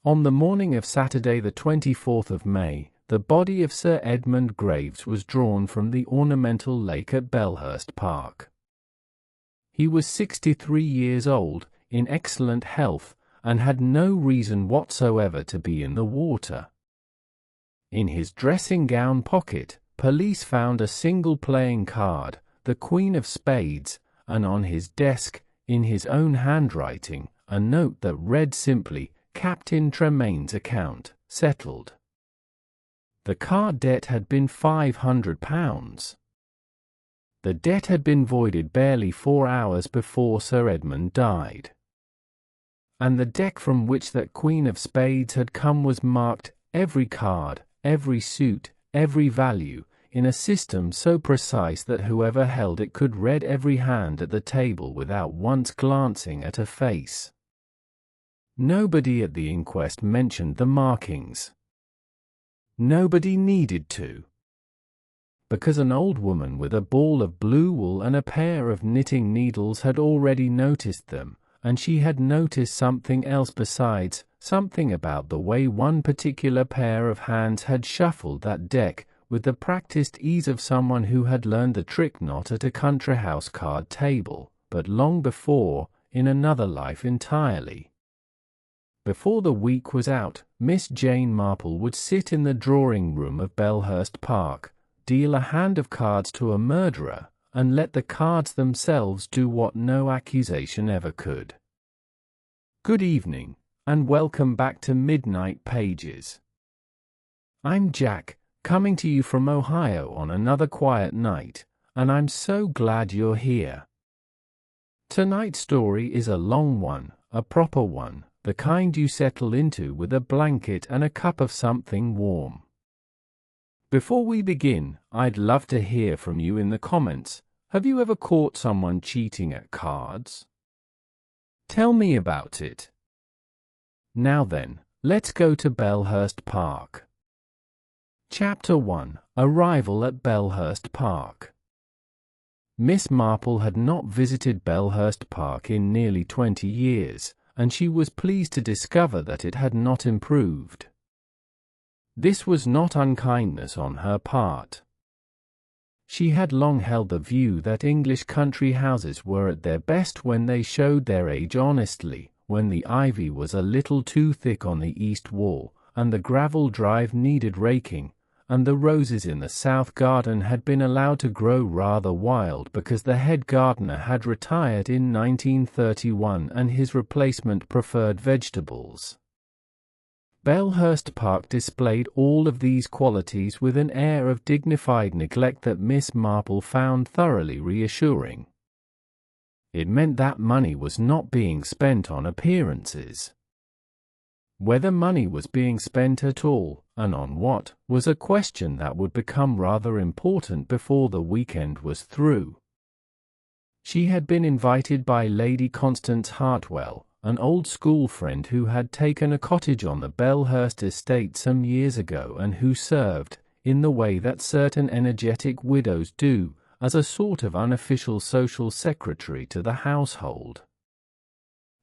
On the morning of Saturday the 24th of May, the body of Sir Edmund Graves was drawn from the Ornamental lake at Bellhurst Park. He was 63 years old, in excellent health, and had no reason whatsoever to be in the water. In his dressing gown pocket, police found a single playing card, the Queen of Spades, and on his desk, in his own handwriting, a note that read simply, "Captain Tremaine's account, settled." The card debt had been £500. The debt had been voided barely 4 hours before Sir Edmund died. And the deck from which that Queen of Spades had come was marked, every card, every suit, every value, in a system so precise that whoever held it could read every hand at the table without once glancing at a face. Nobody at the inquest mentioned the markings. Nobody needed to. Because an old woman with a ball of blue wool and a pair of knitting needles had already noticed them, and she had noticed something else besides, something about the way one particular pair of hands had shuffled that deck, with the practiced ease of someone who had learned the trick not at a country house card table, but long before, in another life entirely. Before the week was out, Miss Jane Marple would sit in the drawing-room of Bellhurst Park, deal a hand of cards to a murderer, and let the cards themselves do what no accusation ever could. Good evening, and welcome back to Midnight Pages. I'm Jack, coming to you from Ohio on another quiet night, and I'm so glad you're here. Tonight's story is a long one, a proper one, the kind you settle into with a blanket and a cup of something warm. Before we begin, I'd love to hear from you in the comments. Have you ever caught someone cheating at cards? Tell me about it. Now then, let's go to Bellhurst Park. Chapter 1: Arrival at Bellhurst Park. Miss Marple had not visited Bellhurst Park in nearly 20 years, and she was pleased to discover that it had not improved. This was not unkindness on her part. She had long held the view that English country houses were at their best when they showed their age honestly, when the ivy was a little too thick on the east wall, and the gravel drive needed raking, and the roses in the south garden had been allowed to grow rather wild because the head gardener had retired in 1931 and his replacement preferred vegetables. Bellhurst Park displayed all of these qualities with an air of dignified neglect that Miss Marple found thoroughly reassuring. It meant that money was not being spent on appearances. Whether money was being spent at all, and on what, was a question that would become rather important before the weekend was through. She had been invited by Lady Constance Hartwell, an old school friend who had taken a cottage on the Bellhurst estate some years ago and who served, in the way that certain energetic widows do, as a sort of unofficial social secretary to the household.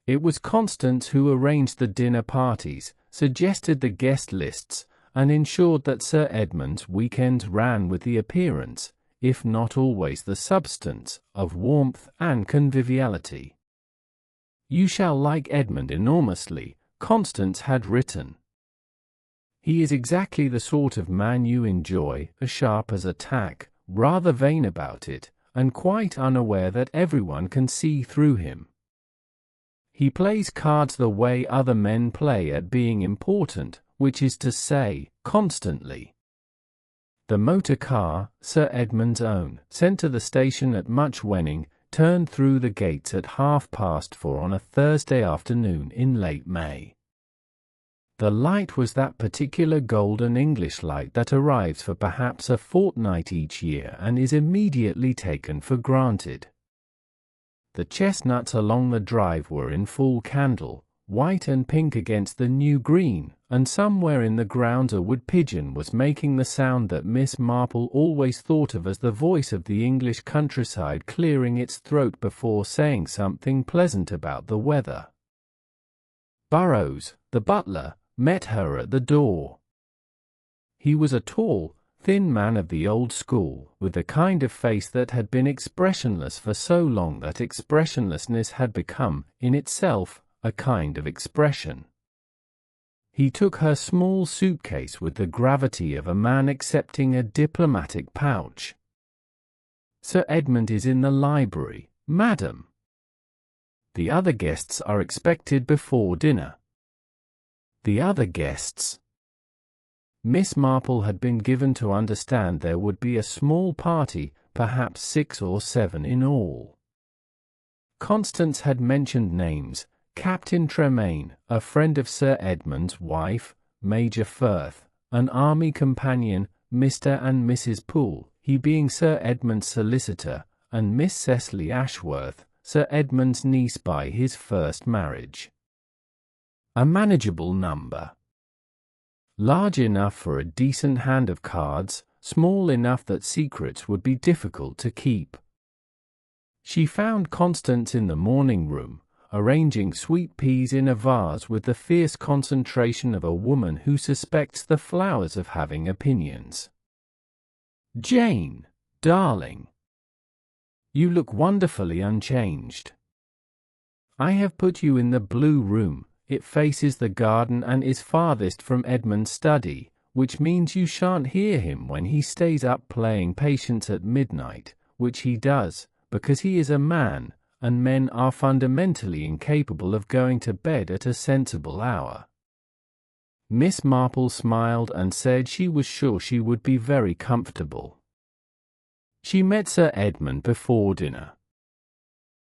It was Constance who arranged the dinner parties, suggested the guest lists, and ensured that Sir Edmund's weekends ran with the appearance, if not always the substance, of warmth and conviviality. "You shall like Edmund enormously," Constance had written. "He is exactly the sort of man you enjoy, as sharp as a tack, rather vain about it, and quite unaware that everyone can see through him. He plays cards the way other men play at being important, which is to say, constantly." The motor car, Sir Edmund's own, sent to the station at Much Wenning, turned through the gates at 4:30 on a Thursday afternoon in late May. The light was that particular golden English light that arrives for perhaps a fortnight each year and is immediately taken for granted. The chestnuts along the drive were in full candle, white and pink against the new green, and somewhere in the grounds a wood pigeon was making the sound that Miss Marple always thought of as the voice of the English countryside clearing its throat before saying something pleasant about the weather. Burrows, the butler, met her at the door. He was a tall, thin man of the old school, with the kind of face that had been expressionless for so long that expressionlessness had become, in itself, a kind of expression. He took her small suitcase with the gravity of a man accepting a diplomatic pouch. "Sir Edmund is in the library, madam. The other guests are expected before dinner." The other guests. Miss Marple had been given to understand there would be a small party, perhaps 6 or 7 in all. Constance had mentioned names: Captain Tremaine, a friend of Sir Edmund's wife; Major Firth, an army companion; Mr. and Mrs. Poole, he being Sir Edmund's solicitor; and Miss Cecily Ashworth, Sir Edmund's niece by his first marriage. A manageable number. Large enough for a decent hand of cards, small enough that secrets would be difficult to keep. She found Constance in the morning room, arranging sweet peas in a vase with the fierce concentration of a woman who suspects the flowers of having opinions. "Jane, darling, you look wonderfully unchanged. I have put you in the blue room. It faces the garden and is farthest from Edmund's study, which means you shan't hear him when he stays up playing patience at midnight, which he does, because he is a man, and men are fundamentally incapable of going to bed at a sensible hour." Miss Marple smiled and said she was sure she would be very comfortable. She met Sir Edmund before dinner.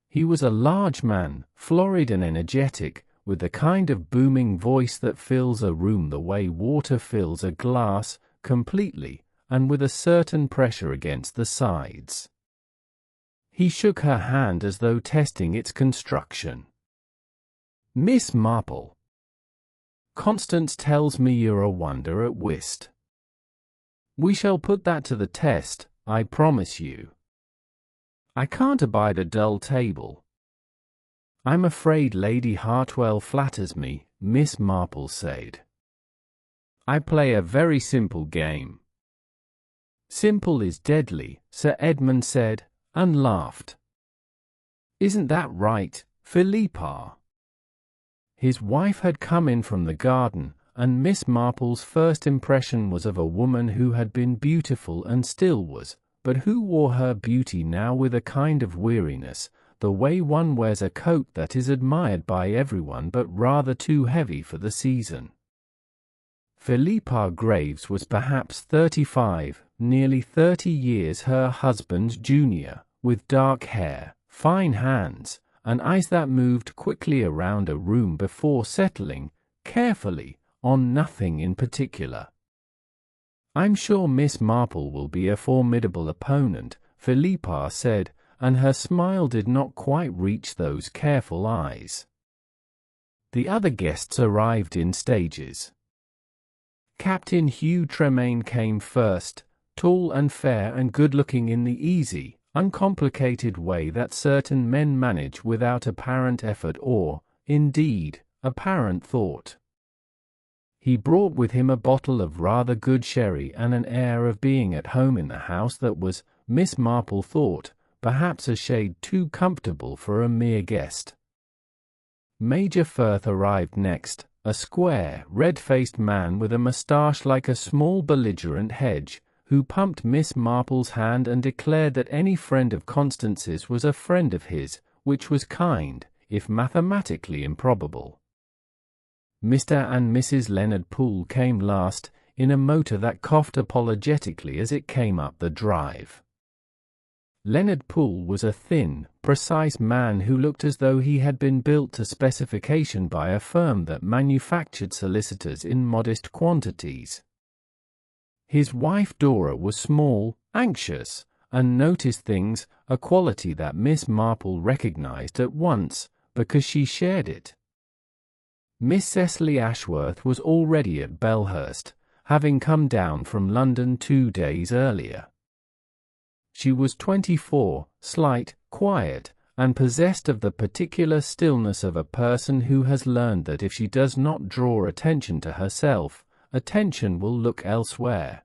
He was a large man, florid and energetic, with the kind of booming voice that fills a room the way water fills a glass, completely, and with a certain pressure against the sides. He shook her hand as though testing its construction. "Miss Marple, Constance tells me you're a wonder at whist. We shall put that to the test, I promise you. I can't abide a dull table." "I'm afraid Lady Hartwell flatters me," Miss Marple said. "I play a very simple game." "Simple is deadly," Sir Edmund said, and laughed. "Isn't that right, Philippa?" His wife had come in from the garden, and Miss Marple's first impression was of a woman who had been beautiful and still was, but who wore her beauty now with a kind of weariness, the way one wears a coat that is admired by everyone but rather too heavy for the season. Philippa Graves was perhaps 35, nearly 30 years her husband's junior, with dark hair, fine hands, and eyes that moved quickly around a room before settling, carefully, on nothing in particular. "I'm sure Miss Marple will be a formidable opponent," Philippa said, and her smile did not quite reach those careful eyes. The other guests arrived in stages. Captain Hugh Tremaine came first, tall and fair and good-looking in the easy, uncomplicated way that certain men manage without apparent effort or, indeed, apparent thought. He brought with him a bottle of rather good sherry and an air of being at home in the house that was, Miss Marple thought, perhaps a shade too comfortable for a mere guest. Major Firth arrived next, a square, red-faced man with a moustache like a small belligerent hedge, who pumped Miss Marple's hand and declared that any friend of Constance's was a friend of his, which was kind, if mathematically improbable. Mr. and Mrs. Leonard Poole came last, in a motor that coughed apologetically as it came up the drive. Leonard Poole was a thin, precise man who looked as though he had been built to specification by a firm that manufactured solicitors in modest quantities. His wife Dora was small, anxious, and noticed things, a quality that Miss Marple recognized at once, because she shared it. Miss Cecily Ashworth was already at Bellhurst, having come down from London 2 days earlier. She was 24, slight, quiet, and possessed of the particular stillness of a person who has learned that if she does not draw attention to herself, attention will look elsewhere.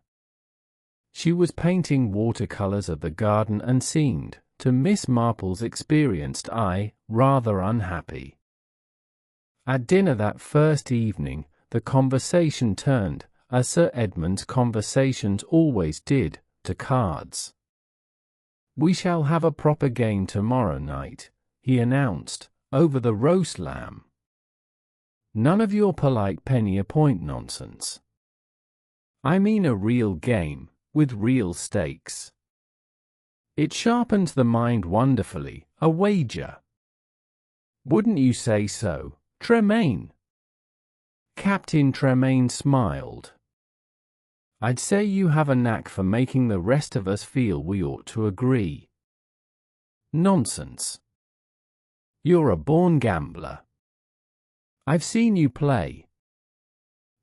She was painting watercolors of the garden and seemed, to Miss Marple's experienced eye, rather unhappy. At dinner that first evening, the conversation turned, as Sir Edmund's conversations always did, to cards. "We shall have a proper game tomorrow night," he announced, "over the roast lamb. None of your polite penny-a-point nonsense. I mean a real game, with real stakes. It sharpens the mind wonderfully, a wager. Wouldn't you say so, Tremaine?" Captain Tremaine smiled. "I'd say you have a knack for making the rest of us feel we ought to agree." "Nonsense. You're a born gambler. I've seen you play."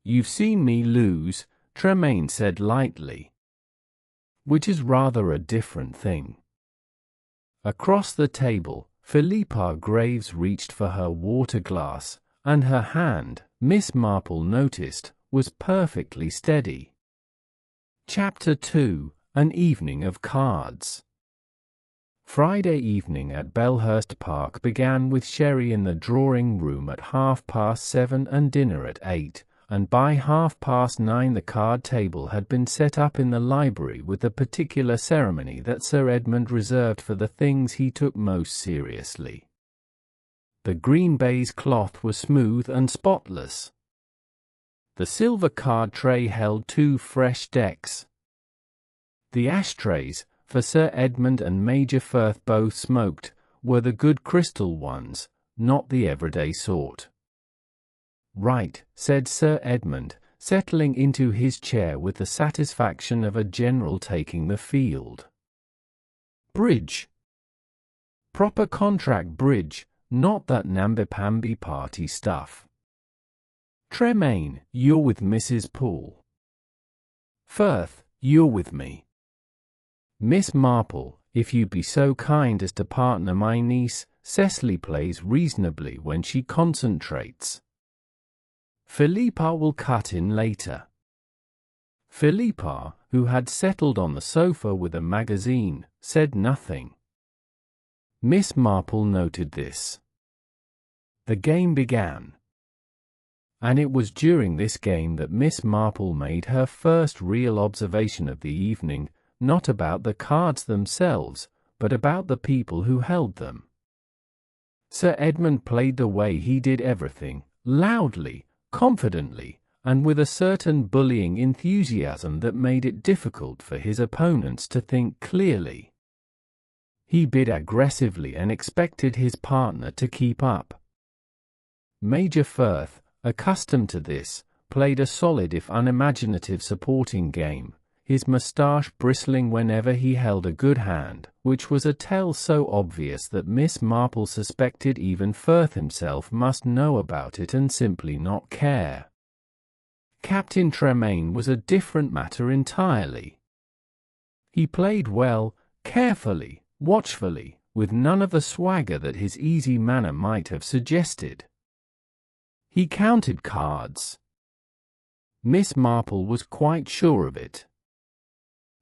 "You've seen me lose," Tremaine said lightly. "Which is rather a different thing." Across the table, Philippa Graves reached for her water glass, and her hand, Miss Marple noticed, was perfectly steady. Chapter 2: An Evening of Cards. Friday evening at Bellhurst Park began with sherry in the drawing-room at 7:30 and dinner at 8, and by 9:30 the card table had been set up in the library with the particular ceremony that Sir Edmund reserved for the things he took most seriously. The green baize cloth was smooth and spotless. The silver card tray held 2 fresh decks. The ashtrays, for Sir Edmund and Major Firth both smoked, were the good crystal ones, not the everyday sort. "Right," said Sir Edmund, settling into his chair with the satisfaction of a general taking the field. "Bridge. Proper contract bridge, not that namby-pamby party stuff. Tremaine, you're with Mrs. Poole. Firth, you're with me. Miss Marple, if you be so kind as to partner my niece, Cecily plays reasonably when she concentrates. Philippa will cut in later." Philippa, who had settled on the sofa with a magazine, said nothing. Miss Marple noted this. The game began. And it was during this game that Miss Marple made her first real observation of the evening, not about the cards themselves, but about the people who held them. Sir Edmund played the way he did everything, loudly, confidently, and with a certain bullying enthusiasm that made it difficult for his opponents to think clearly. He bid aggressively and expected his partner to keep up. Major Firth, accustomed to this, played a solid if unimaginative supporting game, his moustache bristling whenever he held a good hand, which was a tell so obvious that Miss Marple suspected even Firth himself must know about it and simply not care. Captain Tremaine was a different matter entirely. He played well, carefully, watchfully, with none of the swagger that his easy manner might have suggested. He counted cards. Miss Marple was quite sure of it.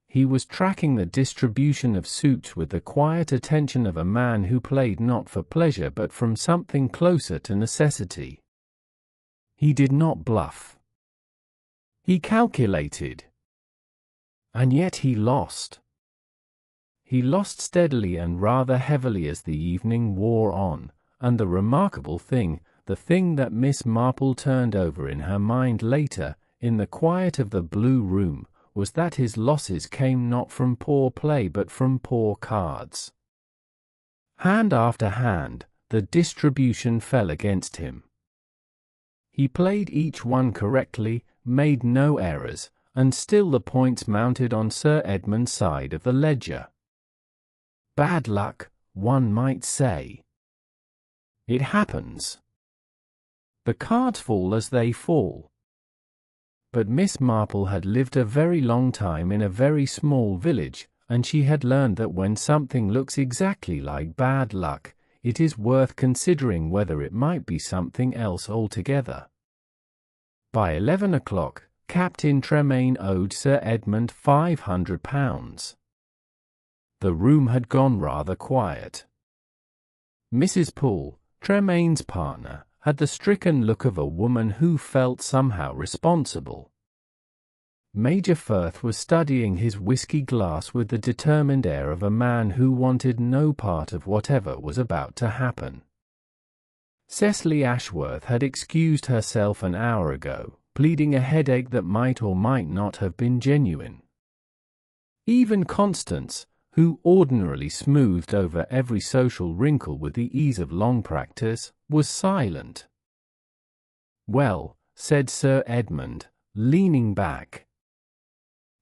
He was tracking the distribution of suits with the quiet attention of a man who played not for pleasure but from something closer to necessity. He did not bluff. He calculated. And yet he lost. He lost steadily and rather heavily as the evening wore on, and the remarkable thing, the thing that Miss Marple turned over in her mind later, in the quiet of the Blue Room, was that his losses came not from poor play but from poor cards. Hand after hand, the distribution fell against him. He played each one correctly, made no errors, and still the points mounted on Sir Edmund's side of the ledger. Bad luck, one might say. It happens. The cards fall as they fall. But Miss Marple had lived a very long time in a very small village, and she had learned that when something looks exactly like bad luck, it is worth considering whether it might be something else altogether. By 11 o'clock, Captain Tremaine owed Sir Edmund £500. The room had gone rather quiet. Mrs. Poole, Tremaine's partner, had the stricken look of a woman who felt somehow responsible. Major Firth was studying his whisky glass with the determined air of a man who wanted no part of whatever was about to happen. Cecily Ashworth had excused herself an hour ago, pleading a headache that might or might not have been genuine. Even Constance, who ordinarily smoothed over every social wrinkle with the ease of long practice, was silent. "Well," said Sir Edmund, leaning back.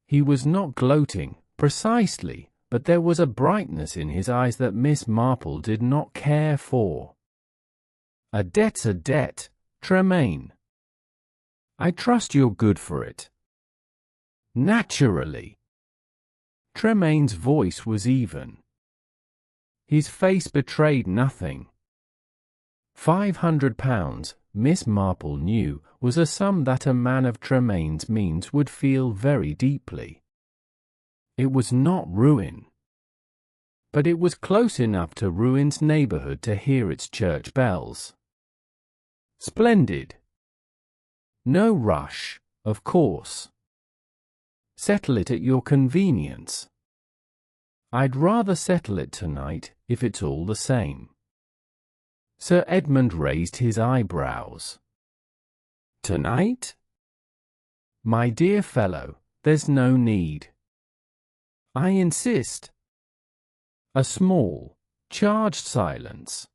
He was not gloating, precisely, but there was a brightness in his eyes that Miss Marple did not care for. "A debt's a debt, Tremaine. I trust you're good for it." "Naturally." Tremaine's voice was even. His face betrayed nothing. £500, Miss Marple knew, was a sum that a man of Tremaine's means would feel very deeply. It was not ruin. But it was close enough to ruin's neighbourhood to hear its church bells. "Splendid. No rush, of course. Settle it at your convenience." "I'd rather settle it tonight, if it's all the same." Sir Edmund raised his eyebrows. "Tonight?" "My dear fellow, there's no need." "I insist." A small, charged silence.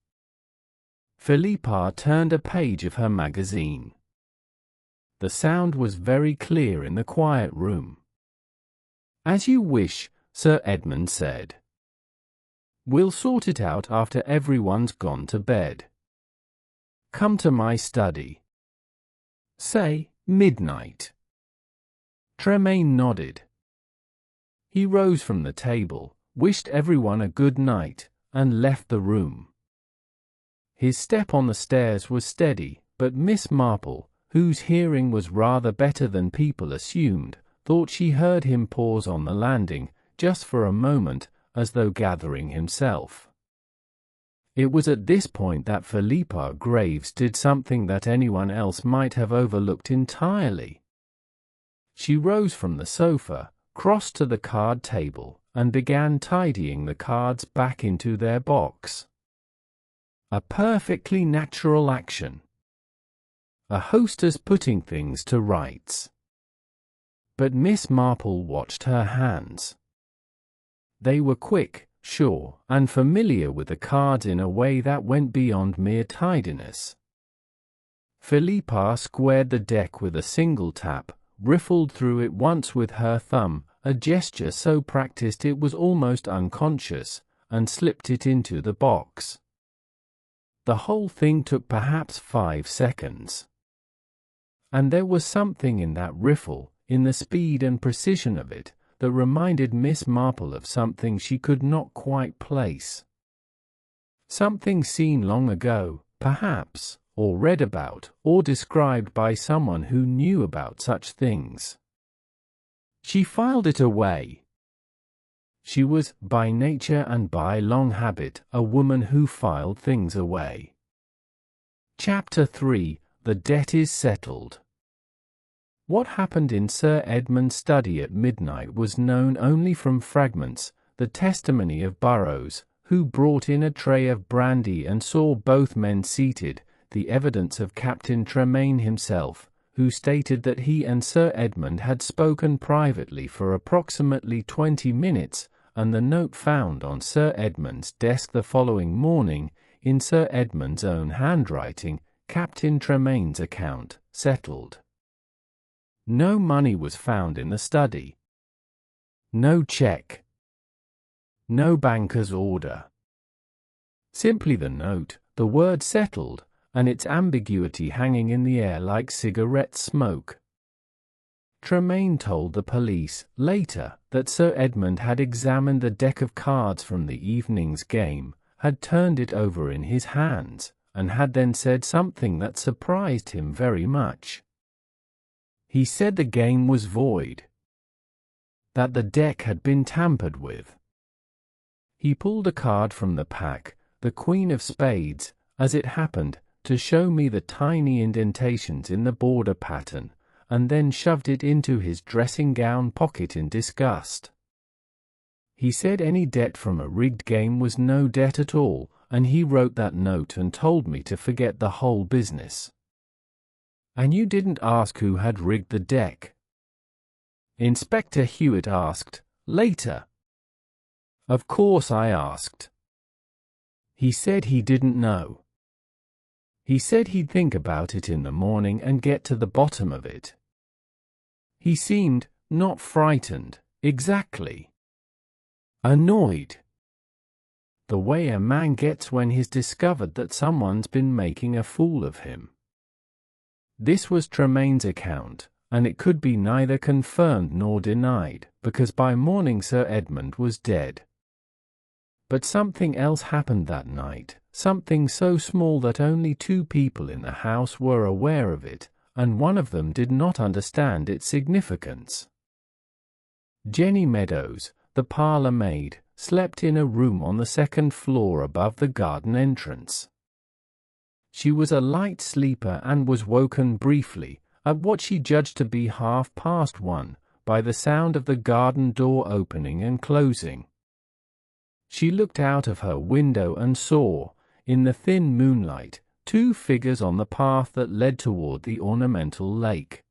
Philippa turned a page of her magazine. The sound was very clear in the quiet room. "As you wish," Sir Edmund said. "We'll sort it out after everyone's gone to bed. Come to my study. Say, midnight." Tremaine nodded. He rose from the table, wished everyone a good night, and left the room. His step on the stairs was steady, but Miss Marple, whose hearing was rather better than people assumed, thought she heard him pause on the landing, just for a moment, as though gathering himself. It was at this point that Philippa Graves did something that anyone else might have overlooked entirely. She rose from the sofa, crossed to the card table, and began tidying the cards back into their box. A perfectly natural action. A hostess putting things to rights. But Miss Marple watched her hands. They were quick, sure, and familiar with the cards in a way that went beyond mere tidiness. Philippa squared the deck with a single tap, riffled through it once with her thumb, a gesture so practiced it was almost unconscious, and slipped it into the box. The whole thing took perhaps 5 seconds. And there was something in that riffle, in the speed and precision of it, that reminded Miss Marple of something she could not quite place. Something seen long ago, perhaps, or read about, or described by someone who knew about such things. She filed it away. She was, by nature and by long habit, a woman who filed things away. Chapter 3: The Debt is Settled. What happened in Sir Edmund's study at midnight was known only from fragments, the testimony of Burrows, who brought in a tray of brandy and saw both men seated, the evidence of Captain Tremaine himself, who stated that he and Sir Edmund had spoken privately for approximately 20 minutes, and the note found on Sir Edmund's desk the following morning, in Sir Edmund's own handwriting, Captain Tremaine's account, settled. No money was found in the study. No cheque. No banker's order. Simply the note, the word settled, and its ambiguity hanging in the air like cigarette smoke. Tremaine told the police, later, that Sir Edmund had examined the deck of cards from the evening's game, had turned it over in his hands, and had then said something that surprised him very much. He said the game was void, that the deck had been tampered with. He pulled a card from the pack, the Queen of Spades, as it happened, to show me the tiny indentations in the border pattern, and then shoved it into his dressing-gown pocket in disgust. He said any debt from a rigged game was no debt at all, and he wrote that note and told me to forget the whole business. And you didn't ask who had rigged the deck? Inspector Hewitt asked, later. Of course I asked. He said he didn't know. He said he'd think about it in the morning and get to the bottom of it. He seemed not frightened, exactly. Annoyed. The way a man gets when he's discovered that someone's been making a fool of him. This was Tremaine's account, and it could be neither confirmed nor denied, because by morning Sir Edmund was dead. But something else happened that night, something so small that only 2 people in the house were aware of it, and one of them did not understand its significance. Jenny Meadows, the parlour maid, slept in a room on the 2nd floor above the garden entrance. She was a light sleeper and was woken briefly, at what she judged to be 1:30, by the sound of the garden door opening and closing. She looked out of her window and saw, in the thin moonlight, 2 figures on the path that led toward the ornamental lake.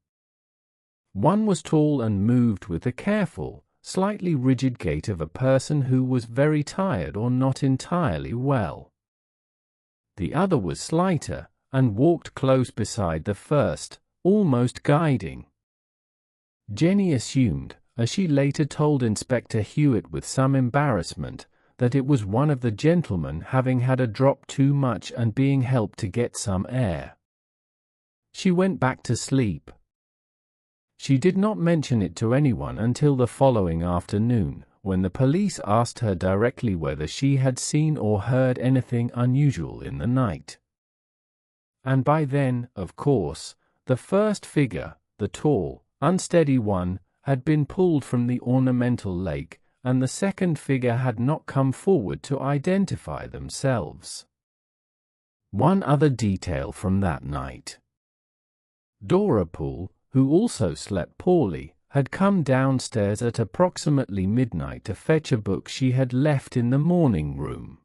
One was tall and moved with the careful, slightly rigid gait of a person who was very tired or not entirely well. The other was slighter, and walked close beside the first, almost guiding. Jenny assumed, as she later told Inspector Hewitt with some embarrassment, that it was one of the gentlemen having had a drop too much and being helped to get some air. She went back to sleep. She did not mention it to anyone until the following afternoon, when the police asked her directly whether she had seen or heard anything unusual in the night. And by then, of course, the first figure, the tall, unsteady one, had been pulled from the ornamental lake, and the second figure had not come forward to identify themselves. One other detail from that night. Dora Poole, who also slept poorly, had come downstairs at approximately midnight to fetch a book she had left in the morning room.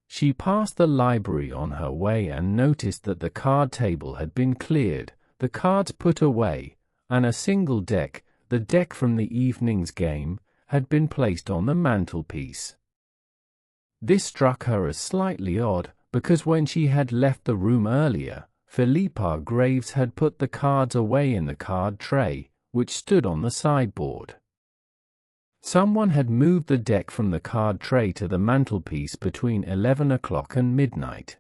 She passed the library on her way and noticed that the card table had been cleared, the cards put away, and a single deck, the deck from the evening's game, had been placed on the mantelpiece. This struck her as slightly odd, because when she had left the room earlier, Philippa Graves had put the cards away in the card tray, which stood on the sideboard. Someone had moved the deck from the card tray to the mantelpiece between 11 o'clock and midnight.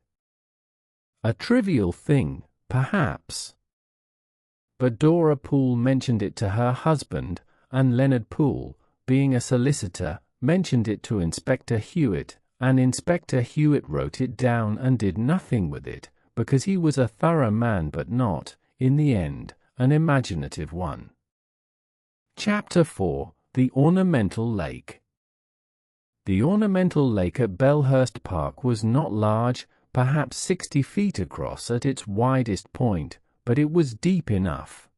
A trivial thing, perhaps. But Dora Poole mentioned it to her husband, and Leonard Poole, being a solicitor, mentioned it to Inspector Hewitt, and Inspector Hewitt wrote it down and did nothing with it, because he was a thorough man but not, in the end, an imaginative one. Chapter 4. The Ornamental Lake. The ornamental lake at Bellhurst Park was not large, perhaps 60 feet across at its widest point, but it was deep enough.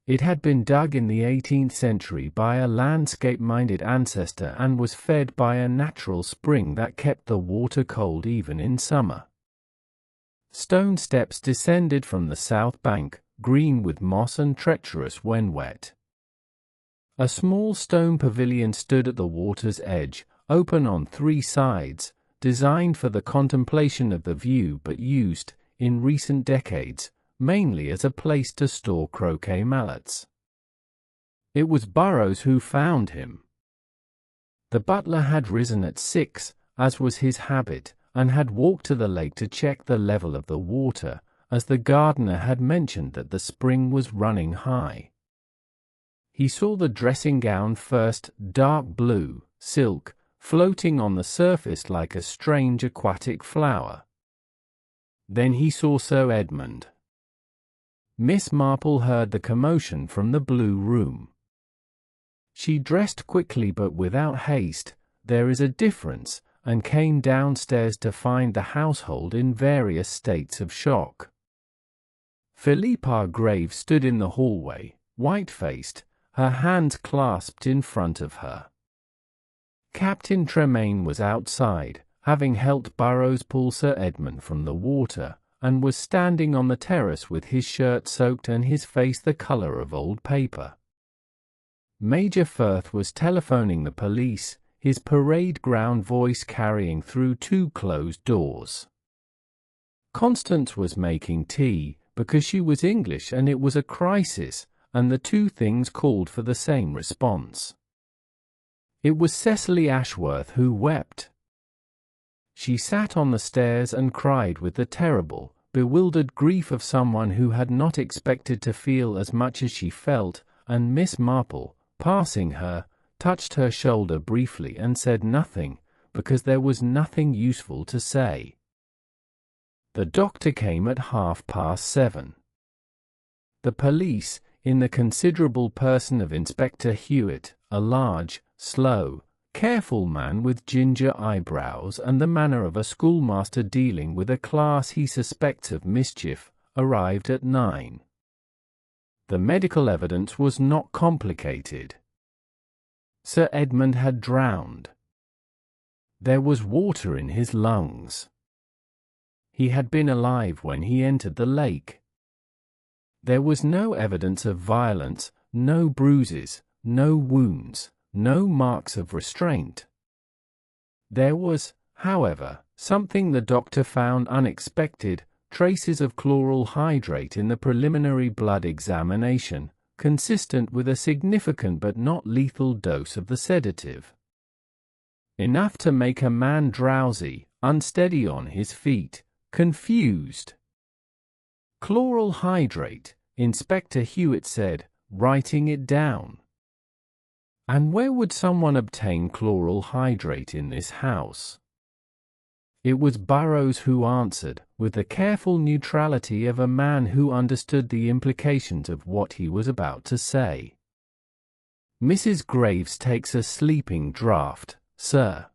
It had been dug in the 18th century by a landscape-minded ancestor and was fed by a natural spring that kept the water cold even in summer. Stone steps descended from the south bank, green with moss and treacherous when wet. A small stone pavilion stood at the water's edge, open on 3 sides, designed for the contemplation of the view but used, in recent decades, mainly as a place to store croquet mallets. It was Burrows who found him. The butler had risen at 6, as was his habit, and had walked to the lake to check the level of the water, as the gardener had mentioned that the spring was running high. He saw the dressing gown first, dark blue, silk, floating on the surface like a strange aquatic flower. Then he saw Sir Edmund. Miss Marple heard the commotion from the blue room. She dressed quickly but without haste, there is a difference, and came downstairs to find the household in various states of shock. Philippa Graves stood in the hallway, white-faced, her hands clasped in front of her. Captain Tremaine was outside, having helped Burrows pull Sir Edmund from the water, and was standing on the terrace with his shirt soaked and his face the colour of old paper. Major Firth was telephoning the police, his parade ground voice carrying through two closed doors. Constance was making tea, because she was English and it was a crisis, and the two things called for the same response. It was Cecily Ashworth who wept. She sat on the stairs and cried with the terrible, bewildered grief of someone who had not expected to feel as much as she felt, and Miss Marple, passing her, touched her shoulder briefly and said nothing, because there was nothing useful to say. The doctor came at 7:30. The police, in the considerable person of Inspector Hewitt, a large, slow, careful man with ginger eyebrows and the manner of a schoolmaster dealing with a class he suspects of mischief, arrived at 9. The medical evidence was not complicated. Sir Edmund had drowned. There was water in his lungs. He had been alive when he entered the lake. There was no evidence of violence, no bruises, no wounds, no marks of restraint. There was, however, something the doctor found unexpected, traces of chloral hydrate in the preliminary blood examination, consistent with a significant but not lethal dose of the sedative. Enough to make a man drowsy, unsteady on his feet, confused. Chloral hydrate, Inspector Hewitt said, writing it down. And where would someone obtain chloral hydrate in this house? It was Burrows who answered, with the careful neutrality of a man who understood the implications of what he was about to say. Mrs. Graves takes a sleeping draught, sir.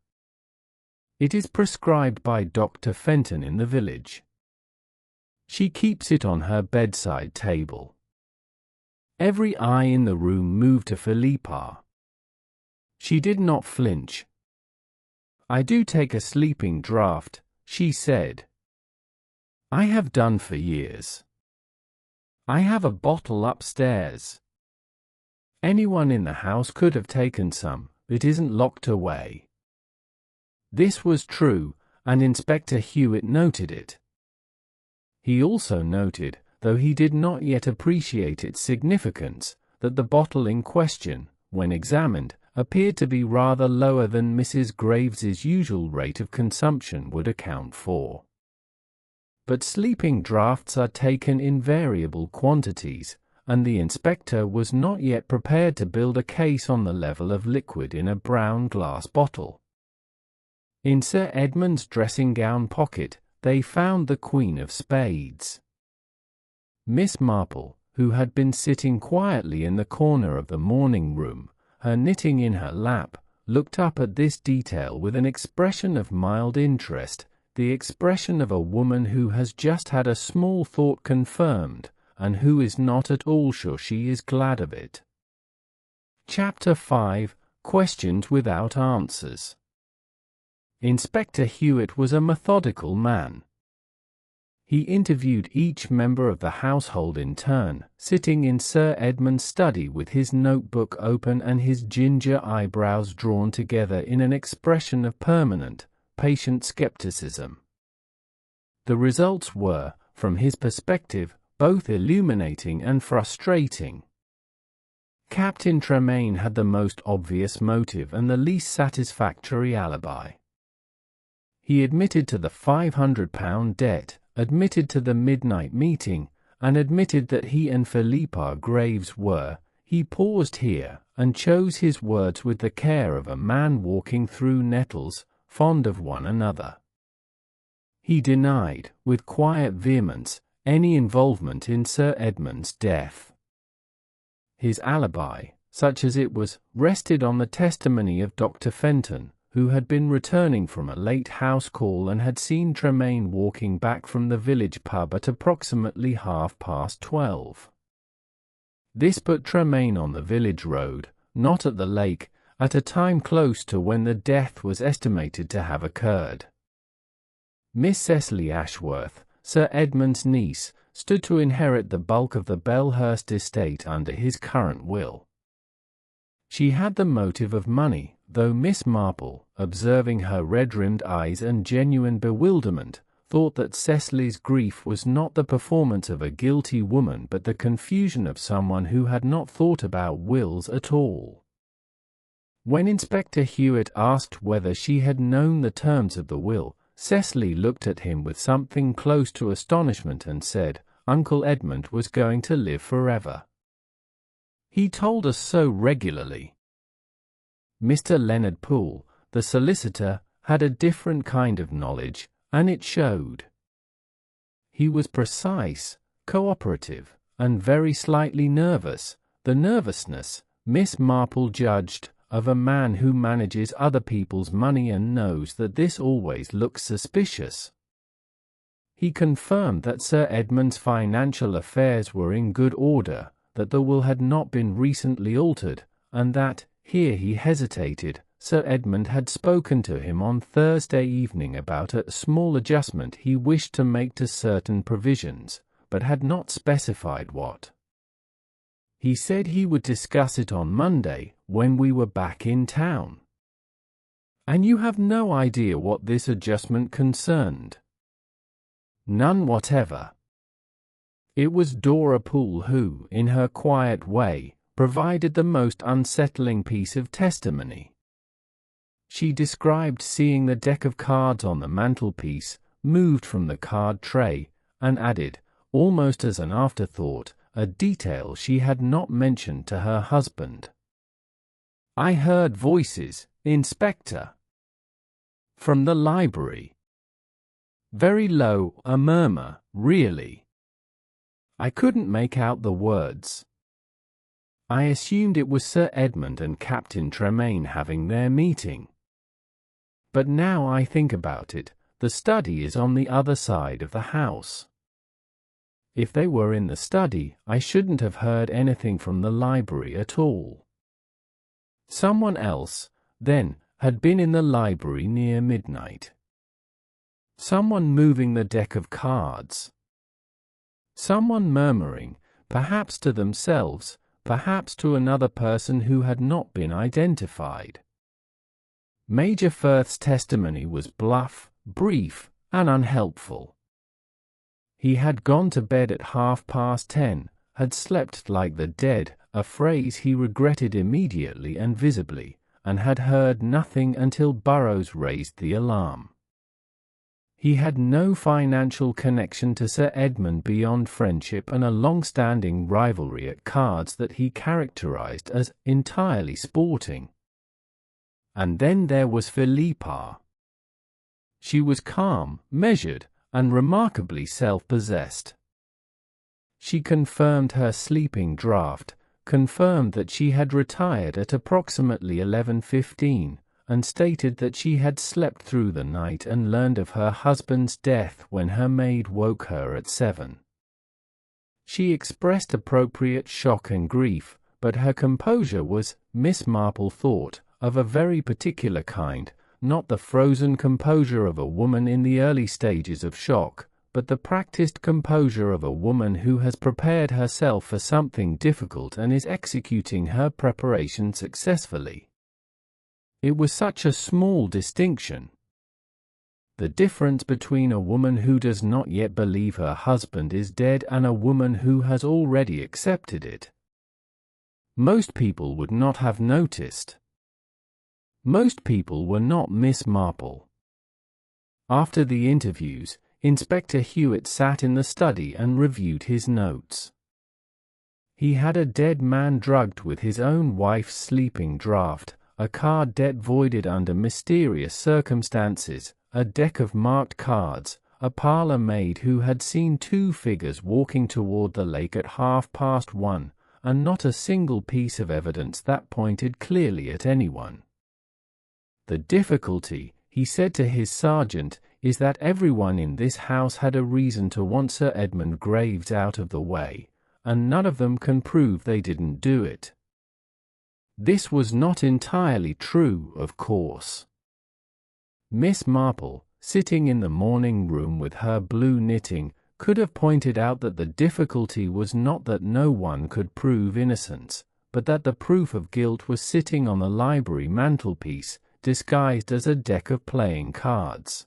It is prescribed by Dr. Fenton in the village. She keeps it on her bedside table. Every eye in the room moved to Philippa. She did not flinch. I do take a sleeping draught, she said. I have done for years. I have a bottle upstairs. Anyone in the house could have taken some, it isn't locked away. This was true, and Inspector Hewitt noted it. He also noted, though he did not yet appreciate its significance, that the bottle in question, when examined, appeared to be rather lower than Mrs. Graves's usual rate of consumption would account for. But sleeping draughts are taken in variable quantities, and the inspector was not yet prepared to build a case on the level of liquid in a brown glass bottle. In Sir Edmund's dressing-gown pocket, they found the Queen of Spades. Miss Marple, who had been sitting quietly in the corner of the morning room, her knitting in her lap, looked up at this detail with an expression of mild interest, the expression of a woman who has just had a small thought confirmed, and who is not at all sure she is glad of it. Chapter 5 – Questions Without Answers. Inspector Hewitt was a methodical man. He interviewed each member of the household in turn, sitting in Sir Edmund's study with his notebook open and his ginger eyebrows drawn together in an expression of permanent, patient skepticism. The results were, from his perspective, both illuminating and frustrating. Captain Tremaine had the most obvious motive and the least satisfactory alibi. He admitted to the £500 debt, admitted to the midnight meeting, and admitted that he and Philippa Graves were, he paused here, and chose his words with the care of a man walking through nettles, fond of one another. He denied, with quiet vehemence, any involvement in Sir Edmund's death. His alibi, such as it was, rested on the testimony of Dr. Fenton, who had been returning from a late house call and had seen Tremaine walking back from the village pub at approximately 12:30. This put Tremaine on the village road, not at the lake, at a time close to when the death was estimated to have occurred. Miss Cecily Ashworth, Sir Edmund's niece, stood to inherit the bulk of the Bellhurst estate under his current will. She had the motive of money, though Miss Marple, observing her red-rimmed eyes and genuine bewilderment, thought that Cecily's grief was not the performance of a guilty woman but the confusion of someone who had not thought about wills at all. When Inspector Hewitt asked whether she had known the terms of the will, Cecily looked at him with something close to astonishment and said, "Uncle Edmund was going to live forever. He told us so regularly." Mr. Leonard Poole, the solicitor, had a different kind of knowledge, and it showed. He was precise, cooperative, and very slightly nervous, the nervousness, Miss Marple judged, of a man who manages other people's money and knows that this always looks suspicious. He confirmed that Sir Edmund's financial affairs were in good order, that the will had not been recently altered, and that, here he hesitated, Sir Edmund had spoken to him on Thursday evening about a small adjustment he wished to make to certain provisions, but had not specified what. He said he would discuss it on Monday, when we were back in town. And you have no idea what this adjustment concerned? None whatever. It was Dora Poole who, in her quiet way, provided the most unsettling piece of testimony. She described seeing the deck of cards on the mantelpiece, moved from the card tray, and added, almost as an afterthought, a detail she had not mentioned to her husband. "I heard voices, Inspector. From the library. Very low, a murmur, really. I couldn't make out the words. I assumed it was Sir Edmund and Captain Tremaine having their meeting. But now I think about it, the study is on the other side of the house. If they were in the study, I shouldn't have heard anything from the library at all. Someone else, then, had been in the library near midnight. Someone moving the deck of cards. Someone murmuring, perhaps to themselves, perhaps to another person who had not been identified. Major Firth's testimony was bluff, brief, and unhelpful. He had gone to bed at 10:30, had slept like the dead, a phrase he regretted immediately and visibly, and had heard nothing until Burroughs raised the alarm. He had no financial connection to Sir Edmund beyond friendship and a long-standing rivalry at cards that he characterized as entirely sporting. And then there was Philippa. She was calm, measured, and remarkably self-possessed. She confirmed her sleeping draught, confirmed that she had retired at approximately 11:15, and stated that she had slept through the night and learned of her husband's death when her maid woke her at 7. She expressed appropriate shock and grief, but her composure was, Miss Marple thought, of a very particular kind, not the frozen composure of a woman in the early stages of shock, but the practiced composure of a woman who has prepared herself for something difficult and is executing her preparation successfully. It was such a small distinction. The difference between a woman who does not yet believe her husband is dead and a woman who has already accepted it. Most people would not have noticed. Most people were not Miss Marple. After the interviews, Inspector Hewitt sat in the study and reviewed his notes. He had a dead man drugged with his own wife's sleeping draught, a card deck voided under mysterious circumstances, a deck of marked cards, a parlour maid who had seen two figures walking toward the lake at 1:30, and not a single piece of evidence that pointed clearly at anyone. "The difficulty," he said to his sergeant, "is that everyone in this house had a reason to want Sir Edmund Graves out of the way, and none of them can prove they didn't do it." This was not entirely true, of course. Miss Marple, sitting in the morning room with her blue knitting, could have pointed out that the difficulty was not that no one could prove innocence, but that the proof of guilt was sitting on the library mantelpiece, disguised as a deck of playing cards.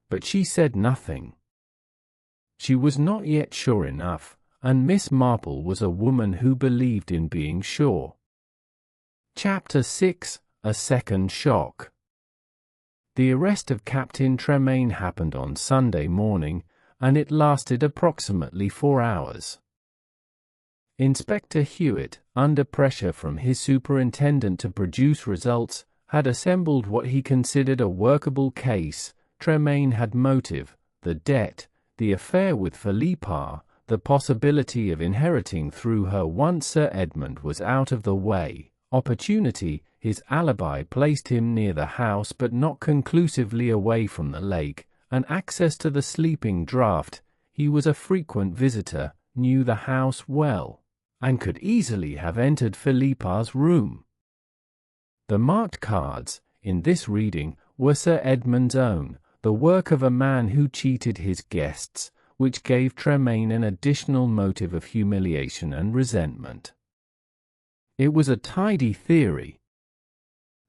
But she said nothing. She was not yet sure enough, and Miss Marple was a woman who believed in being sure. Chapter 6: A Second Shock. The arrest of Captain Tremaine happened on Sunday morning, and it lasted approximately 4 hours. Inspector Hewitt, under pressure from his superintendent to produce results, had assembled what he considered a workable case. Tremaine had motive, the debt, the affair with Philippa, the possibility of inheriting through her once Sir Edmund was out of the way, opportunity, his alibi placed him near the house but not conclusively away from the lake, and access to the sleeping draught. He was a frequent visitor, knew the house well, and could easily have entered Philippa's room. The marked cards, in this reading, were Sir Edmund's own, the work of a man who cheated his guests, which gave Tremaine an additional motive of humiliation and resentment. It was a tidy theory.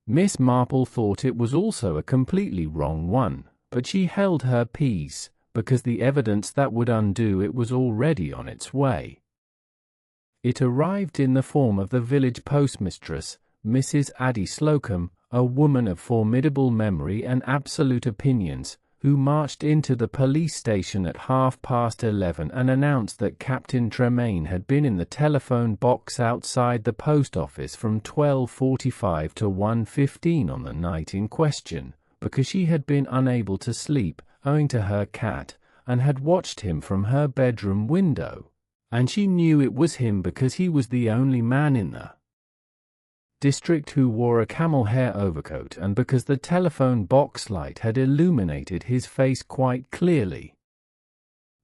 Miss Marple thought it was also a completely wrong one, but she held her peace, because the evidence that would undo it was already on its way. It arrived in the form of the village postmistress, Mrs. Addie Slocum, a woman of formidable memory and absolute opinions, who marched into the police station at 11:30 and announced that Captain Tremaine had been in the telephone box outside the post office from 12:45 to 1:15 on the night in question, because she had been unable to sleep, owing to her cat, and had watched him from her bedroom window, and she knew it was him because he was the only man in the district who wore a camel hair overcoat, and because the telephone box light had illuminated his face quite clearly.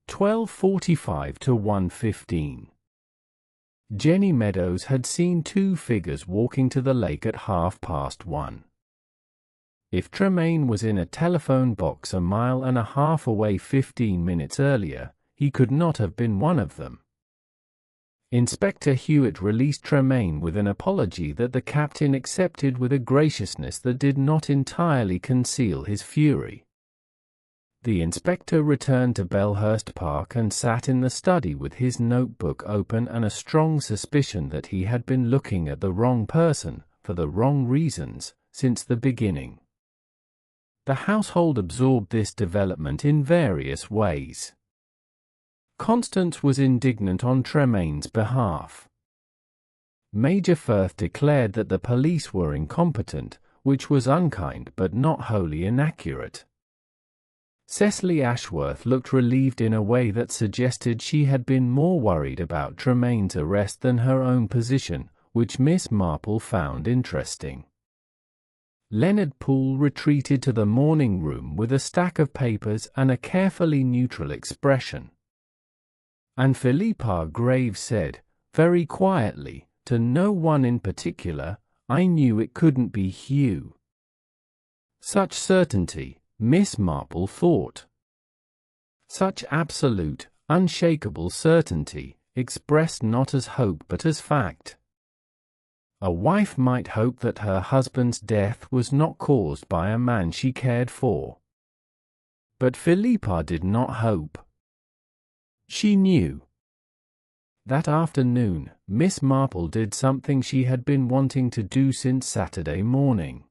12:45 to 1:15. Jenny Meadows had seen two figures walking to the lake at 1:30. If Tremaine was in a telephone box a mile and a half away 15 minutes earlier, he could not have been one of them. Inspector Hewitt released Tremaine with an apology that the captain accepted with a graciousness that did not entirely conceal his fury. The inspector returned to Bellhurst Park and sat in the study with his notebook open and a strong suspicion that he had been looking at the wrong person, for the wrong reasons, since the beginning. The household absorbed this development in various ways. Constance was indignant on Tremaine's behalf. Major Firth declared that the police were incompetent, which was unkind but not wholly inaccurate. Cecily Ashworth looked relieved in a way that suggested she had been more worried about Tremaine's arrest than her own position, which Miss Marple found interesting. Leonard Poole retreated to the morning room with a stack of papers and a carefully neutral expression. And Philippa Graves said, very quietly, to no one in particular, "I knew it couldn't be Hugh." Such certainty, Miss Marple thought. Such absolute, unshakable certainty, expressed not as hope but as fact. A wife might hope that her husband's death was not caused by a man she cared for. But Philippa did not hope. She knew. That afternoon, Miss Marple did something she had been wanting to do since Saturday morning.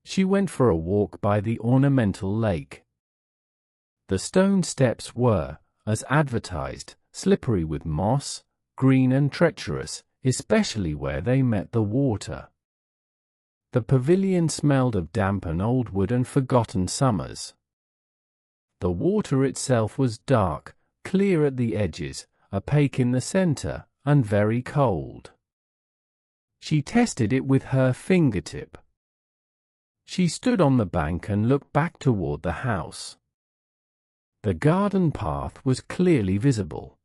She went for a walk by the Ornamental lake. The stone steps were, as advertised, slippery with moss, green and treacherous, especially where they met the water. The pavilion smelled of damp and old wood and forgotten summers. The water itself was dark, clear at the edges, opaque in the center, and very cold. She tested it with her fingertip. She stood on the bank and looked back toward the house. The garden path was clearly visible.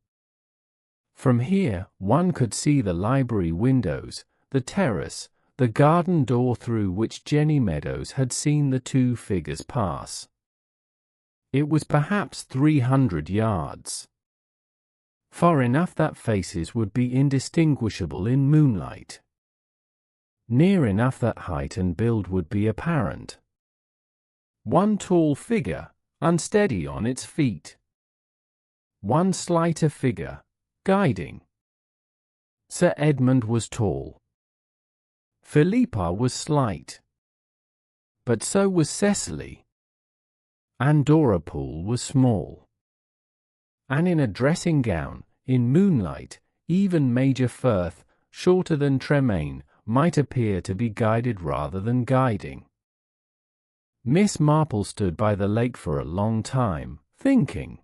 From here, one could see the library windows, the terrace, the garden door through which Jenny Meadows had seen the two figures pass. It was perhaps 300 yards. Far enough that faces would be indistinguishable in moonlight. Near enough that height and build would be apparent. One tall figure, unsteady on its feet. One slighter figure, guiding. Sir Edmund was tall. Philippa was slight. But so was Cecily. And Dora Poole was small. And in a dressing gown, in moonlight, even Major Firth, shorter than Tremaine, might appear to be guided rather than guiding. Miss Marple stood by the lake for a long time, thinking.